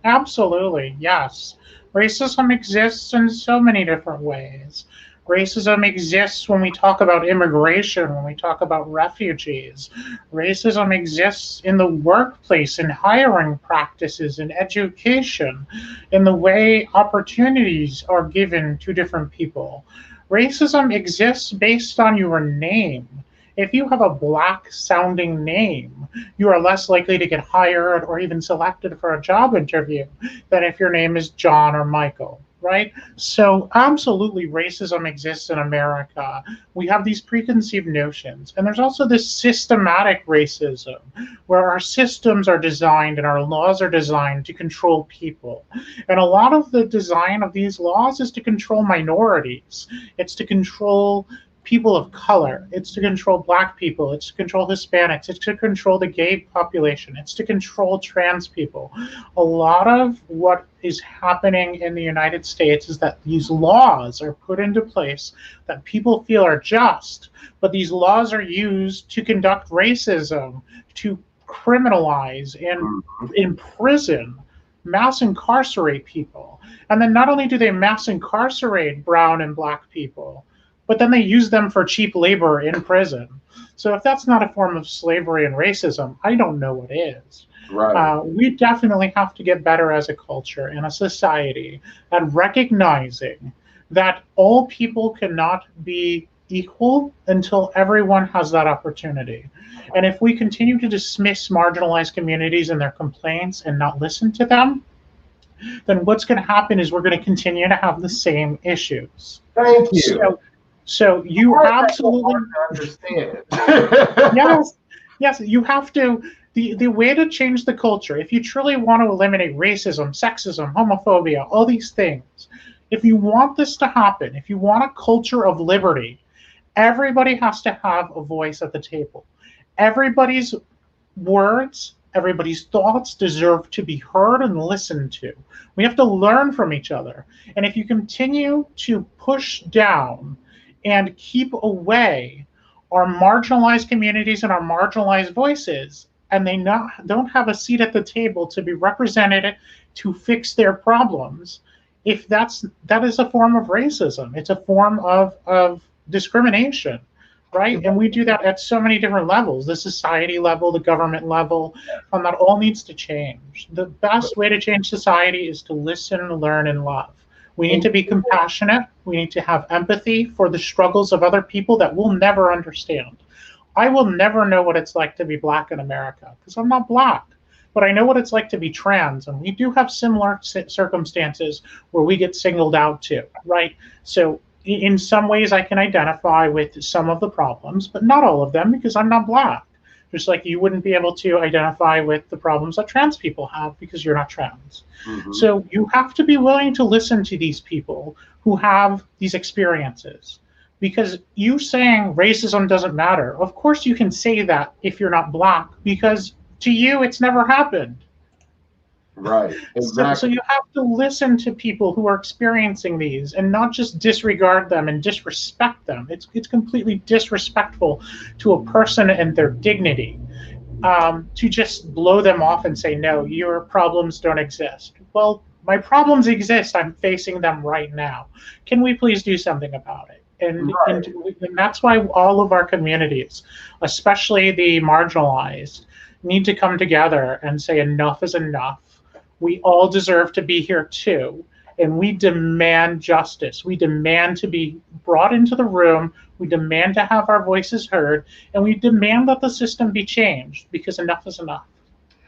Absolutely, yes. Racism exists in so many different ways. Racism exists when we talk about immigration, when we talk about refugees. Racism exists in the workplace, in hiring practices, in education, in the way opportunities are given to different people. Racism exists based on your name. If you have a black sounding name, you are less likely to get hired or even selected for a job interview than if your name is John or Michael, right? So, absolutely, racism exists in America. We have these preconceived notions. And there's also this systematic racism where our systems are designed and our laws are designed to control people. And a lot of the design of these laws is to control minorities, it's to control people of color, it's to control black people, it's to control Hispanics, it's to control the gay population, it's to control trans people. A lot of what is happening in the United States is that these laws are put into place that people feel are just, but these laws are used to conduct racism, to criminalize and imprison, mass incarcerate people. And then not only do they mass incarcerate brown and black people, but then they use them for cheap labor in prison. So if that's not a form of slavery and racism, I don't know what is. Right. We definitely have to get better as a culture and a society at recognizing that all people cannot be equal until everyone has that opportunity. And if we continue to dismiss marginalized communities and their complaints and not listen to them, then what's going to happen is we're going to continue to have the same issues. Thank you. So you absolutely understand. yes, you have to. The way to change the culture, if you truly want to eliminate racism, sexism, homophobia, all these things, if you want this to happen, if you want a culture of liberty, everybody has to have a voice at the table. Everybody's words, everybody's thoughts deserve to be heard and listened to. We have to learn from each other. And if you continue to push down and keep away our marginalized communities and our marginalized voices, and they don't have a seat at the table to be represented to fix their problems, if that is a form of racism. It's a form of discrimination, right? And we do that at so many different levels, the society level, the government level, and that all needs to change. The best way to change society is to listen, learn, and love. We need to be compassionate. We need to have empathy for the struggles of other people that we'll never understand. I will never know what it's like to be black in America because I'm not black, but I know what it's like to be trans, and we do have similar circumstances where we get singled out too, right? So in some ways I can identify with some of the problems, but not all of them because I'm not black. Just like you wouldn't be able to identify with the problems that trans people have because you're not trans. Mm-hmm. So you have to be willing to listen to these people who have these experiences. Because you saying racism doesn't matter, of course you can say that if you're not black, because to you it's never happened. Right, exactly. So you have to listen to people who are experiencing these and not just disregard them and disrespect them. It's completely disrespectful to a person and their dignity to just blow them off and say, no, your problems don't exist. Well, my problems exist. I'm facing them right now. Can we please do something about it? And that's why all of our communities, especially the marginalized, need to come together and say enough is enough. We all deserve to be here too. And we demand justice. We demand to be brought into the room. We demand to have our voices heard. And we demand that the system be changed because enough is enough.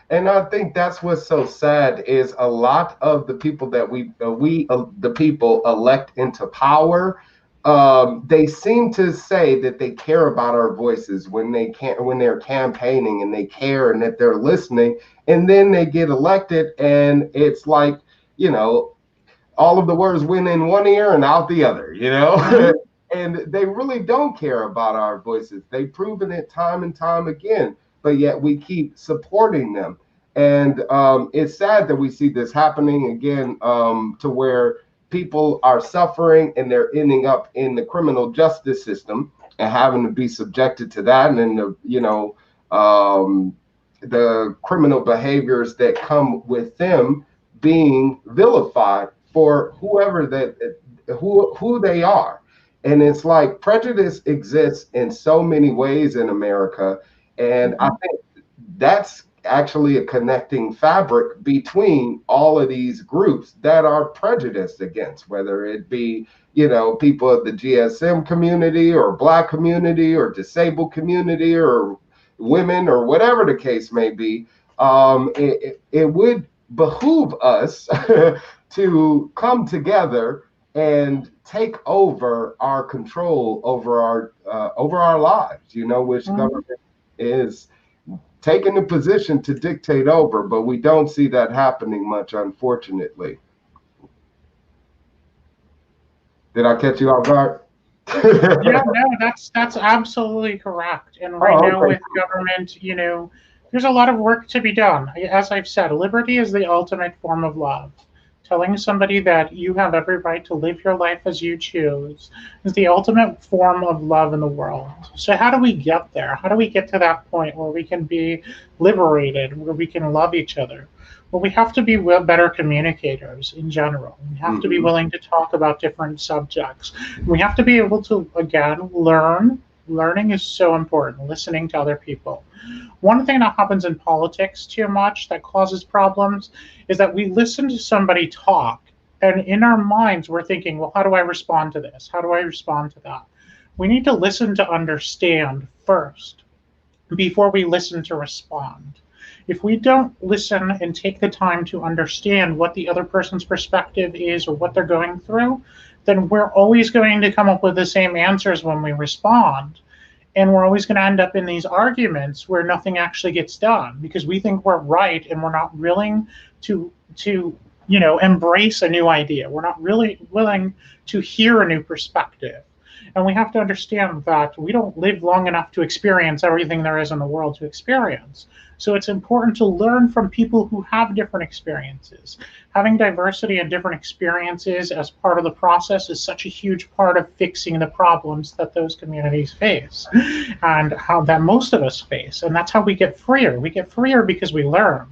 And I think that's what's so sad is a lot of the people that the people elect into power, they seem to say that they care about our voices when they're campaigning and they care and that they're listening, and then they get elected and it's like, all of the words went in one ear and out the other, mm-hmm. And they really don't care about our voices. They've proven it time and time again, but yet we keep supporting them. And it's sad that we see this happening again, to where people are suffering and they're ending up in the criminal justice system and having to be subjected to that, and then the criminal behaviors that come with them being vilified for who they are. And it's like prejudice exists in so many ways in America. And I think that's actually a connecting fabric between all of these groups that are prejudiced against, whether it be, people of the GSM community or Black community or disabled community or women or whatever the case may be. It would behoove us to come together and take over our control over our lives, which government is taking the position to dictate over, but we don't see that happening much, unfortunately. Did I catch you off guard? Yeah, no, that's absolutely correct. And right now with government, there's a lot of work to be done. As I've said, liberty is the ultimate form of love. Telling somebody that you have every right to live your life as you choose is the ultimate form of love in the world. So how do we get there? How do we get to that point where we can be liberated, where we can love each other? Well, we have to be better communicators in general. We have to be willing to talk about different subjects. We have to be able to, again, learn. Learning is so important, listening to other people. One thing that happens in politics too much that causes problems is that we listen to somebody talk, and in our minds we're thinking, well, how do I respond to this? How do I respond to that? We need to listen to understand first before we listen to respond. If we don't listen and take the time to understand what the other person's perspective is or what they're going through, then we're always going to come up with the same answers when we respond. And we're always going to end up in these arguments where nothing actually gets done because we think we're right and we're not willing to embrace a new idea. We're not really willing to hear a new perspective. And we have to understand that we don't live long enough to experience everything there is in the world to experience. So it's important to learn from people who have different experiences. Having diversity and different experiences as part of the process is such a huge part of fixing the problems that those communities face and how that most of us face. And that's how we get freer. We get freer because we learn.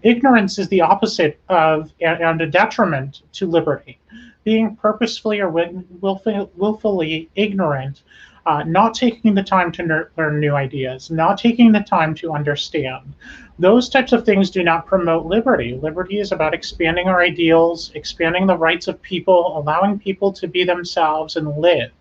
Ignorance is the opposite of and a detriment to liberty. Being purposefully or willfully ignorant, not taking the time to learn new ideas, not taking the time to understand. Those types of things do not promote liberty. Liberty is about expanding our ideals, expanding the rights of people, allowing people to be themselves and live,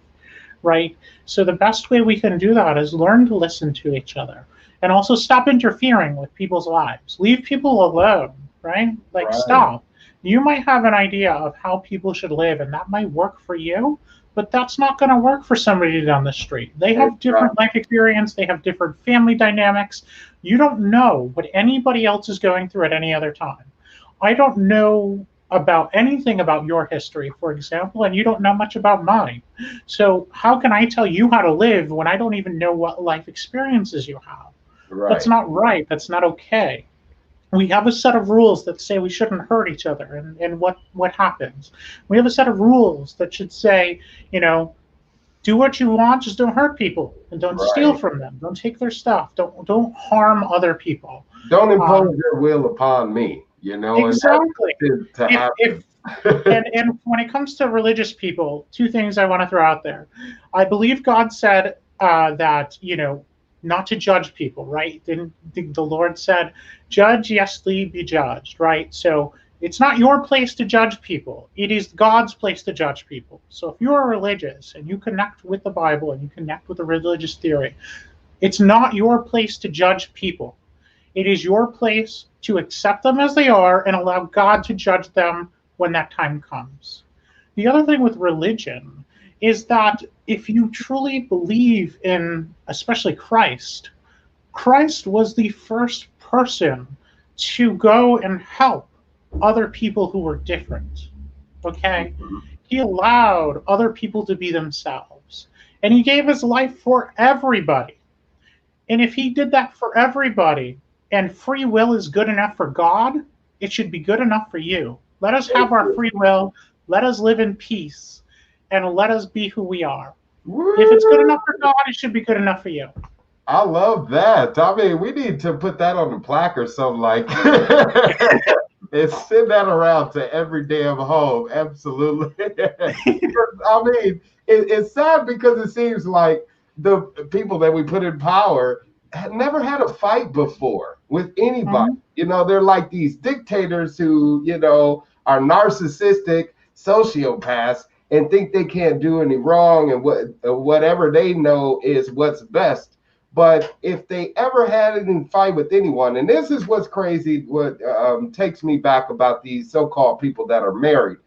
right? So the best way we can do that is learn to listen to each other and also stop interfering with people's lives. Leave people alone, right? Stop. You might have an idea of how people should live, and that might work for you, but that's not going to work for somebody down the street. They have different life experience. They have different family dynamics. You don't know what anybody else is going through at any other time. I don't know about anything about your history, for example, and you don't know much about mine. So how can I tell you how to live when I don't even know what life experiences you have? Right. That's not right. That's not okay. We have a set of rules that say we shouldn't hurt each other and what happens. We have a set of rules that should say, do what you want, just don't hurt people and don't steal from them. Don't take their stuff. Don't harm other people. Don't impose your will upon me, Exactly. And when it comes to religious people, two things I want to throw out there. I believe God said that, not to judge people, right? Then the Lord said, judge, yes, be judged, right? So it's not your place to judge people. It is God's place to judge people. So if you are religious and you connect with the Bible and you connect with the religious theory, it's not your place to judge people. It is your place to accept them as they are and allow God to judge them when that time comes. The other thing with religion is that if you truly believe in, especially Christ was the first person to go and help other people who were different, okay? He allowed other people to be themselves, and he gave his life for everybody. And if he did that for everybody, and free will is good enough for God, it should be good enough for you. Let us have our free will, let us live in peace, and let us be who we are. Woo! If it's good enough for God, it should be good enough for you. I love that. I mean, we need to put that on the plaque or something like And send that around to every damn home. Absolutely. I mean, it's sad because it seems like the people that we put in power had never had a fight before with anybody. They're like these dictators who, are narcissistic sociopaths and think they can't do any wrong, and whatever they know is what's best. But if they ever had any fight with anyone, and this is what's crazy, what takes me back about these so-called people that are married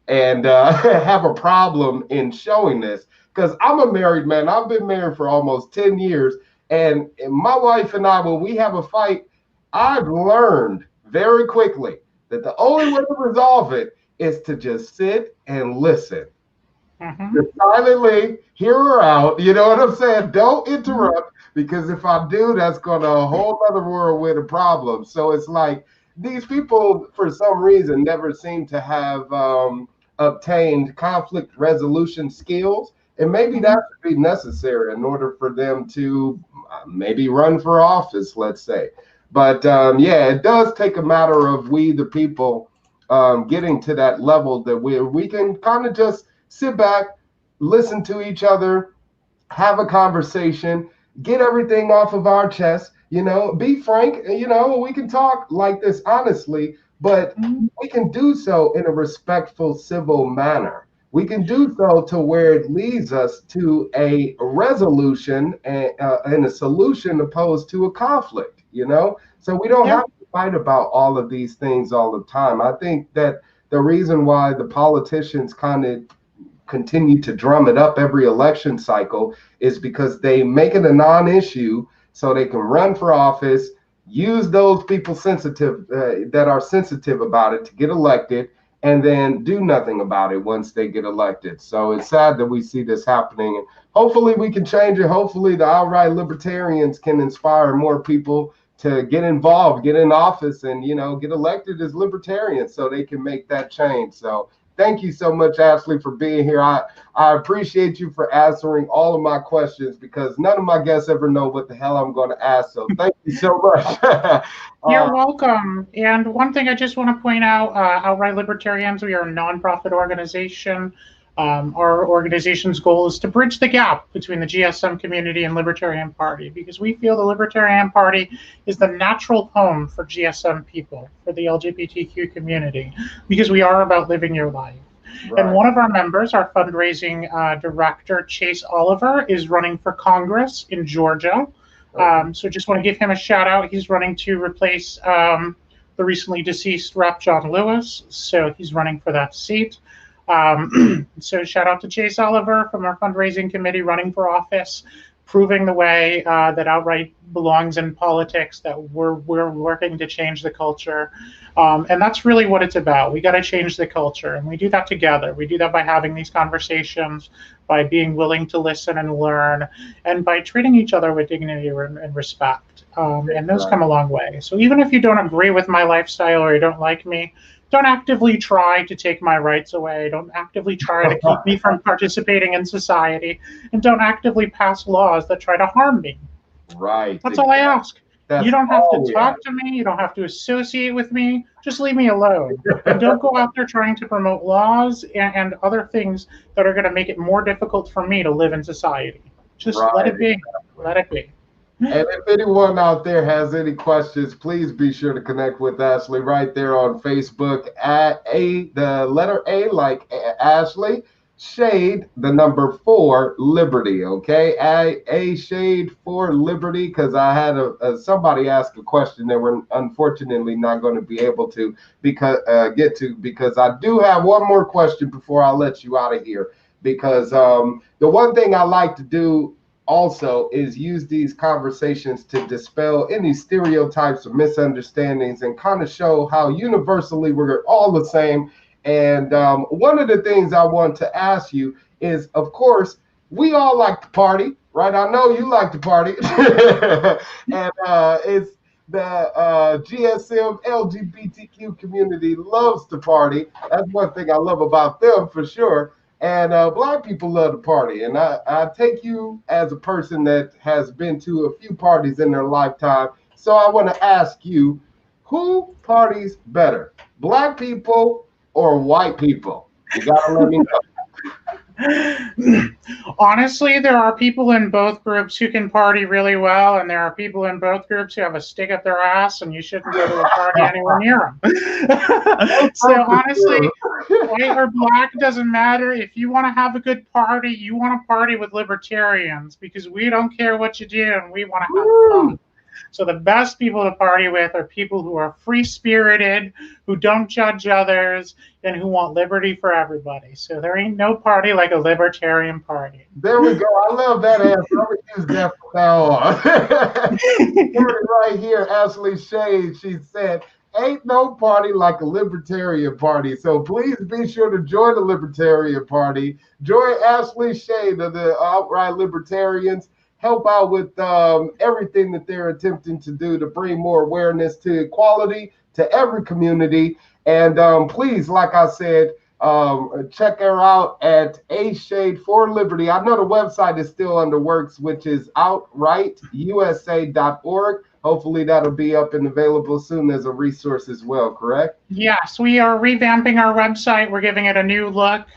and have a problem in showing this, because I'm a married man. I've been married for almost 10 years. And my wife and I, when we have a fight, I've learned very quickly that the only way to resolve it is to just sit and listen. Just silently hear her out. You know what I'm saying? Don't interrupt, because if I do, that's going to a whole other world with a problem. So it's like these people, for some reason, never seem to have obtained conflict resolution skills. And maybe that would be necessary in order for them to maybe run for office, let's say. But yeah, it does take a matter of we, the people, getting to that level that we can kind of just sit back, listen to each other, have a conversation, get everything off of our chest, be frank, we can talk like this honestly, but we can do so in a respectful, civil manner. We can do so to where it leads us to a resolution and a solution opposed to a conflict, So we don't have to fight about all of these things all the time. I think that the reason why the politicians kind of continue to drum it up every election cycle is because they make it a non-issue so they can run for office, use those people that are sensitive about it to get elected, and then do nothing about it once they get elected. So it's sad that we see this happening. And hopefully we can change it. Hopefully the outright libertarians can inspire more people to get involved, get in office, and get elected as libertarians so they can make that change. So thank you so much, Ashley, for being here. I appreciate you for answering all of my questions, because none of my guests ever know what the hell I'm going to ask. So thank you so much. You're welcome. And one thing I just want to point out, Outright Libertarians, we are a nonprofit organization. Our organization's goal is to bridge the gap between the GSM community and Libertarian Party, because we feel the Libertarian Party is the natural home for GSM people, for the LGBTQ community, because we are about living your life. Right. And one of our members, our fundraising director, Chase Oliver, is running for Congress in Georgia. So just want to give him a shout out. He's running to replace the recently deceased Rep. John Lewis. So he's running for that seat. So shout out to Chase Oliver from our fundraising committee, running for office, proving the way that Outright belongs in politics, that we're working to change the culture. And that's really what it's about. We got to change the culture, and we do that together. We do that by having these conversations, by being willing to listen and learn, and by treating each other with dignity and respect. And those come a long way. So even if you don't agree with my lifestyle or you don't like me, don't actively try to take my rights away. Don't actively try to keep me from participating in society. And don't actively pass laws that try to harm me. Right. That's all I ask. You don't have to talk to me. You don't have to associate with me. Just leave me alone. And don't go out there trying to promote laws and other things that are going to make it more difficult for me to live in society. Just let it be. Let it be. And if anyone out there has any questions, please be sure to connect with Ashley right there on Facebook at the letter A, like Ashley, shade, the number 4, Liberty, okay? A shade for Liberty, because I had somebody ask a question that we're unfortunately not going to be able to get to, because I do have one more question before I let you out of here, because the one thing I like to do also is use these conversations to dispel any stereotypes or misunderstandings and kind of show how universally we're all the same. And one of the things I want to ask you is, of course, we all like to party, right? I know you like to party. And it's the GSM LGBTQ community loves to party. That's one thing I love about them for sure. And Black people love to party. And I take you as a person that has been to a few parties in their lifetime. So I want to ask you, who parties better, Black people or white people? You gotta let me know. Honestly, there are people in both groups who can party really well, and there are people in both groups who have a stick up their ass, and you shouldn't go to a party anywhere near them. So honestly, white or black doesn't matter. If you want to have a good party, you want to party with libertarians because we don't care what you do and we want to have fun. So the best people to party with are people who are free-spirited, who don't judge others, and who want liberty for everybody. So there ain't no party like a libertarian party. There we go. I love that answer. I'm going to use that from now on. Right here, Ashley Shade, she said, ain't no party like a libertarian party. So please be sure to join the Libertarian Party. Join Ashley Shade of the Outright Libertarians. Help out with everything that they're attempting to do to bring more awareness to equality to every community. And please, like I said, check her out at A Shade for Liberty. I know the website is still under works, which is outrightusa.org. Hopefully that'll be up and available soon as a resource as well, correct? Yes, we are revamping our website. We're giving it a new look.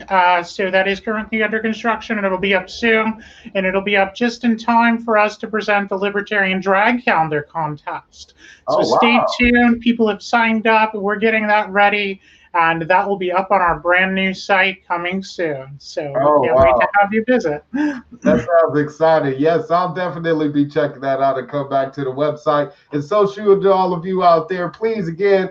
So that is currently under construction, and it'll be up soon. And it'll be up just in time for us to present the Libertarian Drag Calendar contest. So stay tuned. People have signed up. We're getting that ready. And that will be up on our brand new site coming soon. So we can't wait to have you visit. That sounds exciting. Yes, I'll definitely be checking that out and come back to the website. And so should all of you out there. Please, again,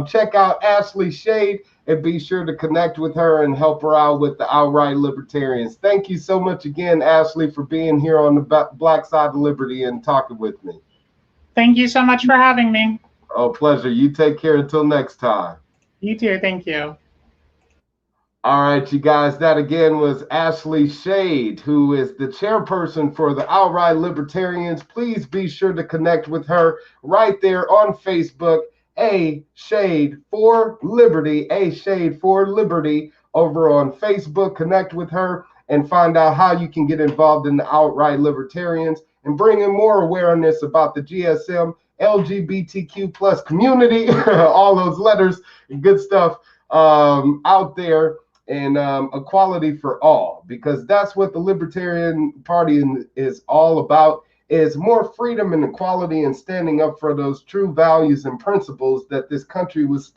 check out Ashley Shade and be sure to connect with her and help her out with the Outright Libertarians. Thank you so much again, Ashley, for being here on the Black Side of Liberty and talking with me. Thank you so much for having me. Oh, pleasure. You take care until next time. You too. Thank you. All right, you guys, that again was Ashley Shade, who is the chairperson for the Outright Libertarians. Please be sure to connect with her right there on Facebook, A Shade for Liberty, A Shade for Liberty over on Facebook. Connect with her and find out how you can get involved in the Outright Libertarians and bring in more awareness about the GSM, LGBTQ plus community, all those letters and good stuff out there, and equality for all, because that's what the Libertarian Party is all about, is more freedom and equality and standing up for those true values and principles that this country was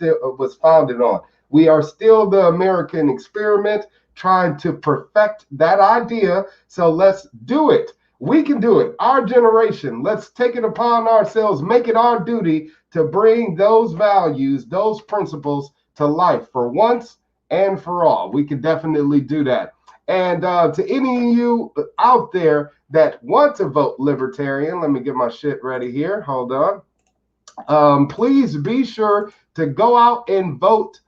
founded on. We are still the American experiment trying to perfect that idea, so let's do it. We can do it. Our generation, let's take it upon ourselves, make it our duty to bring those values, those principles to life for once and for all. We can definitely do that. And to any of you out there that want to vote Libertarian, let me get my shit ready here. Hold on. Please be sure to go out and vote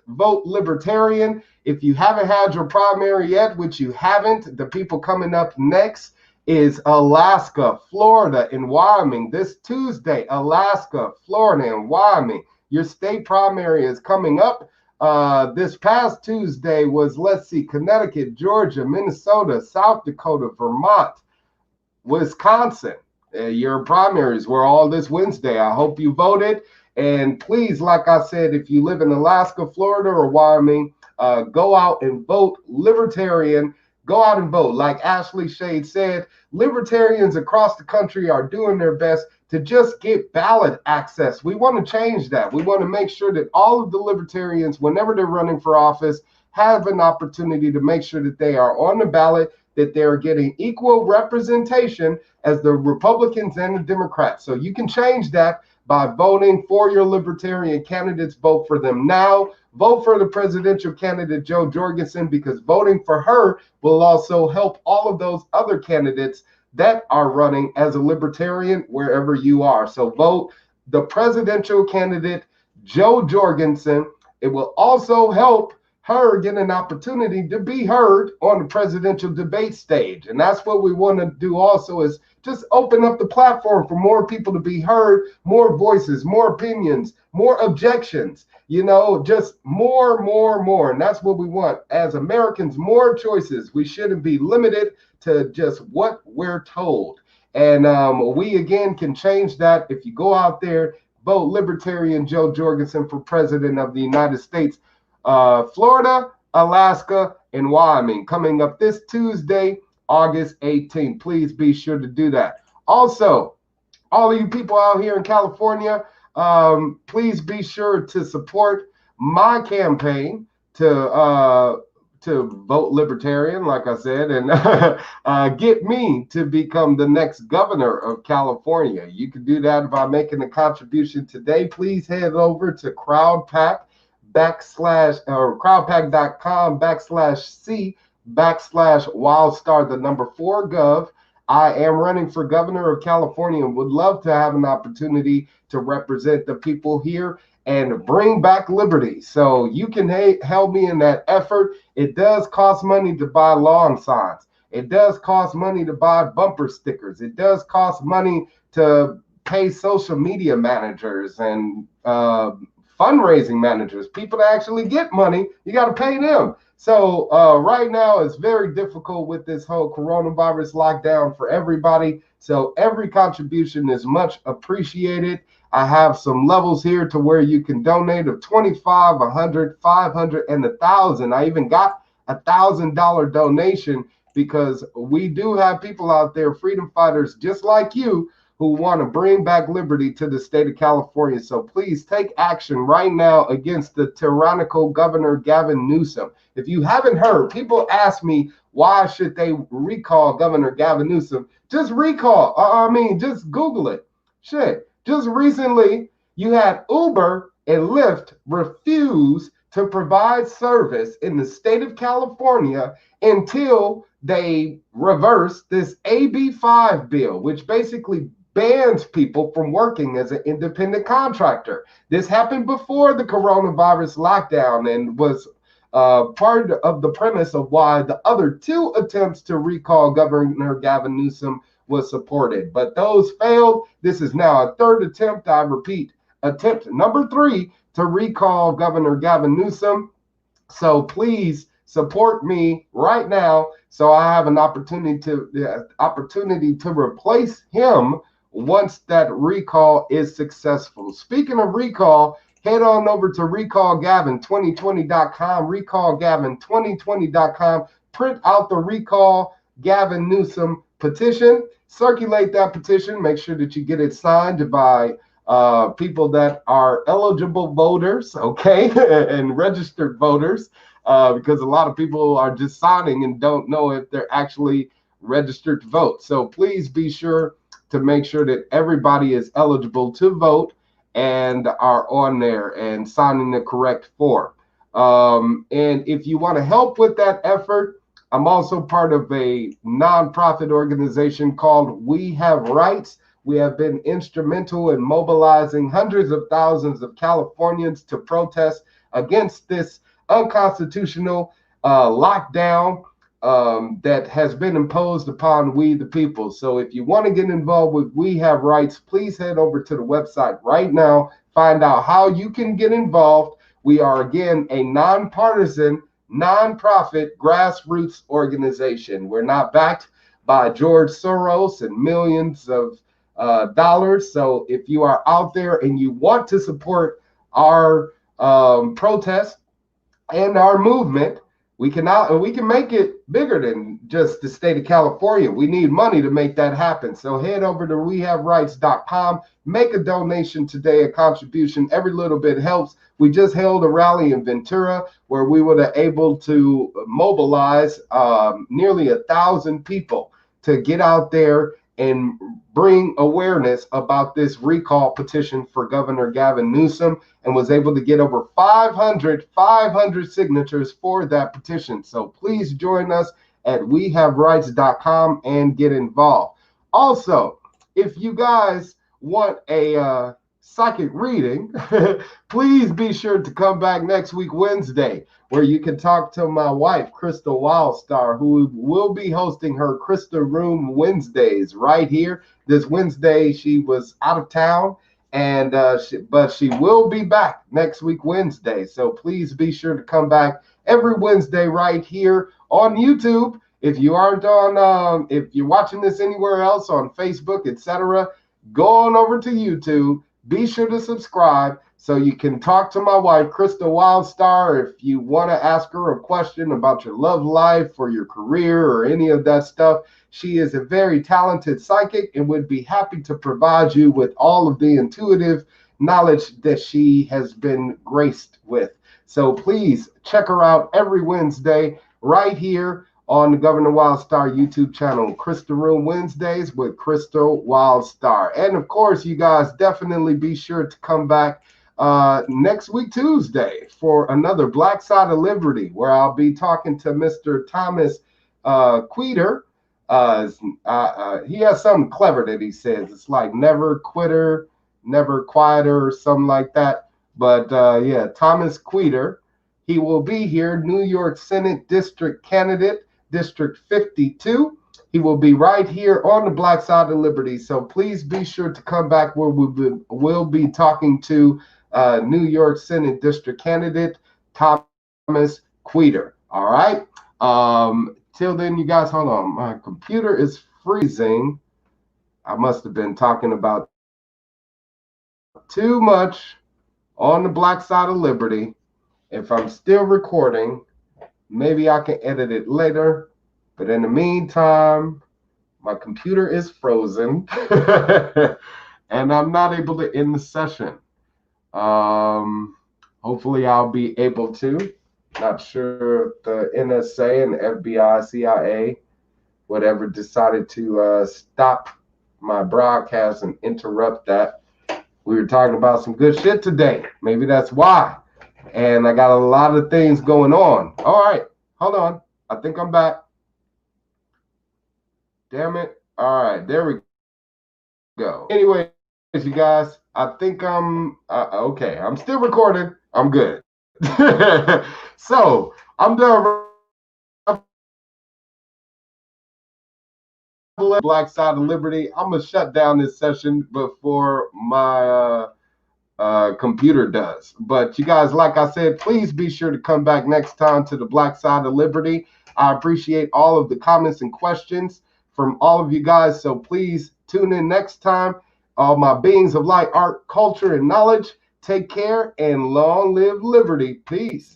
Libertarian. If you haven't had your primary yet, which you haven't, the people coming up next is Alaska, Florida, and Wyoming. This Tuesday, Alaska, Florida, and Wyoming. Your state primary is coming up. This past Tuesday was, let's see, Connecticut, Georgia, Minnesota, South Dakota, Vermont, Wisconsin. Your primaries were all this Wednesday. I hope you voted. And please, like I said, if you live in Alaska, Florida, or Wyoming, go out and vote Libertarian. Go out and vote. Like Ashley Shade said, Libertarians across the country are doing their best to just get ballot access. We want to change that. We want to make sure that all of the Libertarians, whenever they're running for office, have an opportunity to make sure that they are on the ballot, that they're getting equal representation as the Republicans and the Democrats. So you can change that by voting for your Libertarian candidates. Vote for them now. Vote for the presidential candidate, Jo Jorgensen, because voting for her will also help all of those other candidates that are running as a Libertarian wherever you are. So vote the presidential candidate, Jo Jorgensen. It will also help her get an opportunity to be heard on the presidential debate stage. And that's what we want to do also, is just open up the platform for more people to be heard, more voices, more opinions, more objections, you know, just more. And that's what we want. As Americans, more choices. We shouldn't be limited to just what we're told. And we, again, can change that if you go out there, Vote Libertarian Joe Jorgensen for President of the United States. Florida, Alaska, and Wyoming coming up this Tuesday, August 18th. Please be sure to do that. Also, all of you people out here in California, please be sure to support my campaign to vote Libertarian, like I said, and get me to become the next governor of California. You can do that by making a contribution today. Please head over to crowdpack.c/Wildstar4gov. I am running for governor of California and would love to have an opportunity to represent the people here and bring back liberty. So you can help me in that effort. It does cost money to buy lawn signs. It does cost money to buy bumper stickers. It does cost money to pay social media managers and fundraising managers, people that actually get money. You got to pay them. So right now it's very difficult with this whole coronavirus lockdown for everybody. So every contribution is much appreciated. I have some levels here to where you can donate of 25, 100, 500, and 1,000. I even got $1,000 donation because we do have people out there, freedom fighters just like you, who want to bring back liberty to the state of California. So please take action right now against the tyrannical Governor Gavin Newsom. If you haven't heard, people ask me, why should they recall Governor Gavin Newsom? Just recall. Just Google it. Shit. Just recently, you had Uber and Lyft refuse to provide service in the state of California until they reverse this AB5 bill, which basically bans people from working as an independent contractor. This happened before the coronavirus lockdown and was part of the premise of why the other two attempts to recall Governor Gavin Newsom was supported, but those failed. This is now a third attempt. I repeat, attempt number 3 to recall Governor Gavin Newsom. So please support me right now so I have an opportunity to replace him once that recall is successful. Speaking of recall, head on over to recallgavin2020.com, recallgavin2020.com, print out the recall Gavin Newsom petition, circulate that petition, make sure that you get it signed by people that are eligible voters, okay, and registered voters, because a lot of people are just signing and don't know if they're actually registered to vote. So please be sure to make sure that everybody is eligible to vote and are on there and signing the correct form. And if you want to help with that effort, I'm also part of a nonprofit organization called We Have Rights. We have been instrumental in mobilizing hundreds of thousands of Californians to protest against this unconstitutional lockdown that has been imposed upon we the people. So if you want to get involved with We Have Rights, please head over to the website right now, find out how you can get involved. We are, again, a nonpartisan, nonprofit grassroots organization. We're not backed by George Soros and millions of dollars. So if you are out there and you want to support our protest and our movement, we can make it bigger than just the state of California. We need money to make that happen. So head over to wehaverights.com, make a donation today, a contribution. Every little bit helps. We just held a rally in Ventura where we were able to mobilize nearly 1,000 people to get out there and bring awareness about this recall petition for Governor Gavin Newsom, and was able to get over 500 signatures for that petition. So please join us at wehaverights.com and get involved. Also, if you guys want a psychic reading, please be sure to come back next week, Wednesday, where you can talk to my wife, Crystal Wildstar, who will be hosting her Crystal Room Wednesdays right here. This Wednesday, she was out of town, and but she will be back next week, Wednesday. So please be sure to come back every Wednesday right here on YouTube. If you aren't on, if you're watching this anywhere else on Facebook, etc., go on over to YouTube. Be sure to subscribe so you can talk to my wife, Crystal Wildstar, if you want to ask her a question about your love life or your career or any of that stuff. She is a very talented psychic and would be happy to provide you with all of the intuitive knowledge that she has been graced with. So please check her out every Wednesday right here on the Governor Wildstar YouTube channel, Crystal Room Wednesdays with Crystal Wildstar. And of course, you guys definitely be sure to come back next week, Tuesday, for another Black Side of Liberty, where I'll be talking to Mr. Thomas Queter. He has something clever that he says. It's like never quitter, never quieter, or something like that. But yeah, Thomas Queter. He will be here, New York Senate District candidate, District 52. He will be right here on the Black Side of Liberty. So please be sure to come back where we'll be talking to New York Senate District candidate, Thomas Queter. All right. Till then, you guys, hold on. My computer is freezing. I must have been talking about too much on the Black Side of Liberty. If I'm still recording, maybe I can edit it later. But in the meantime, my computer is frozen and I'm not able to end the session. Hopefully I'll be able to. Not sure if the NSA and FBI, CIA, whatever, decided to stop my broadcast and interrupt that. We were talking about some good shit today. Maybe that's why. And I got a lot of things going on. All right, hold on. I think I'm back. Damn it. All right, there we go. Anyways, you guys, I think I'm okay. I'm still recording. I'm good. So I'm done. Black Side of Liberty. I'm gonna shut down this session before my computer does. But you guys, like I said, please be sure to come back next time to the Black Side of Liberty. I appreciate all of the comments and questions from all of you guys. So please tune in next time. All my beings of light, art, culture, and knowledge. Take care and long live liberty. Peace.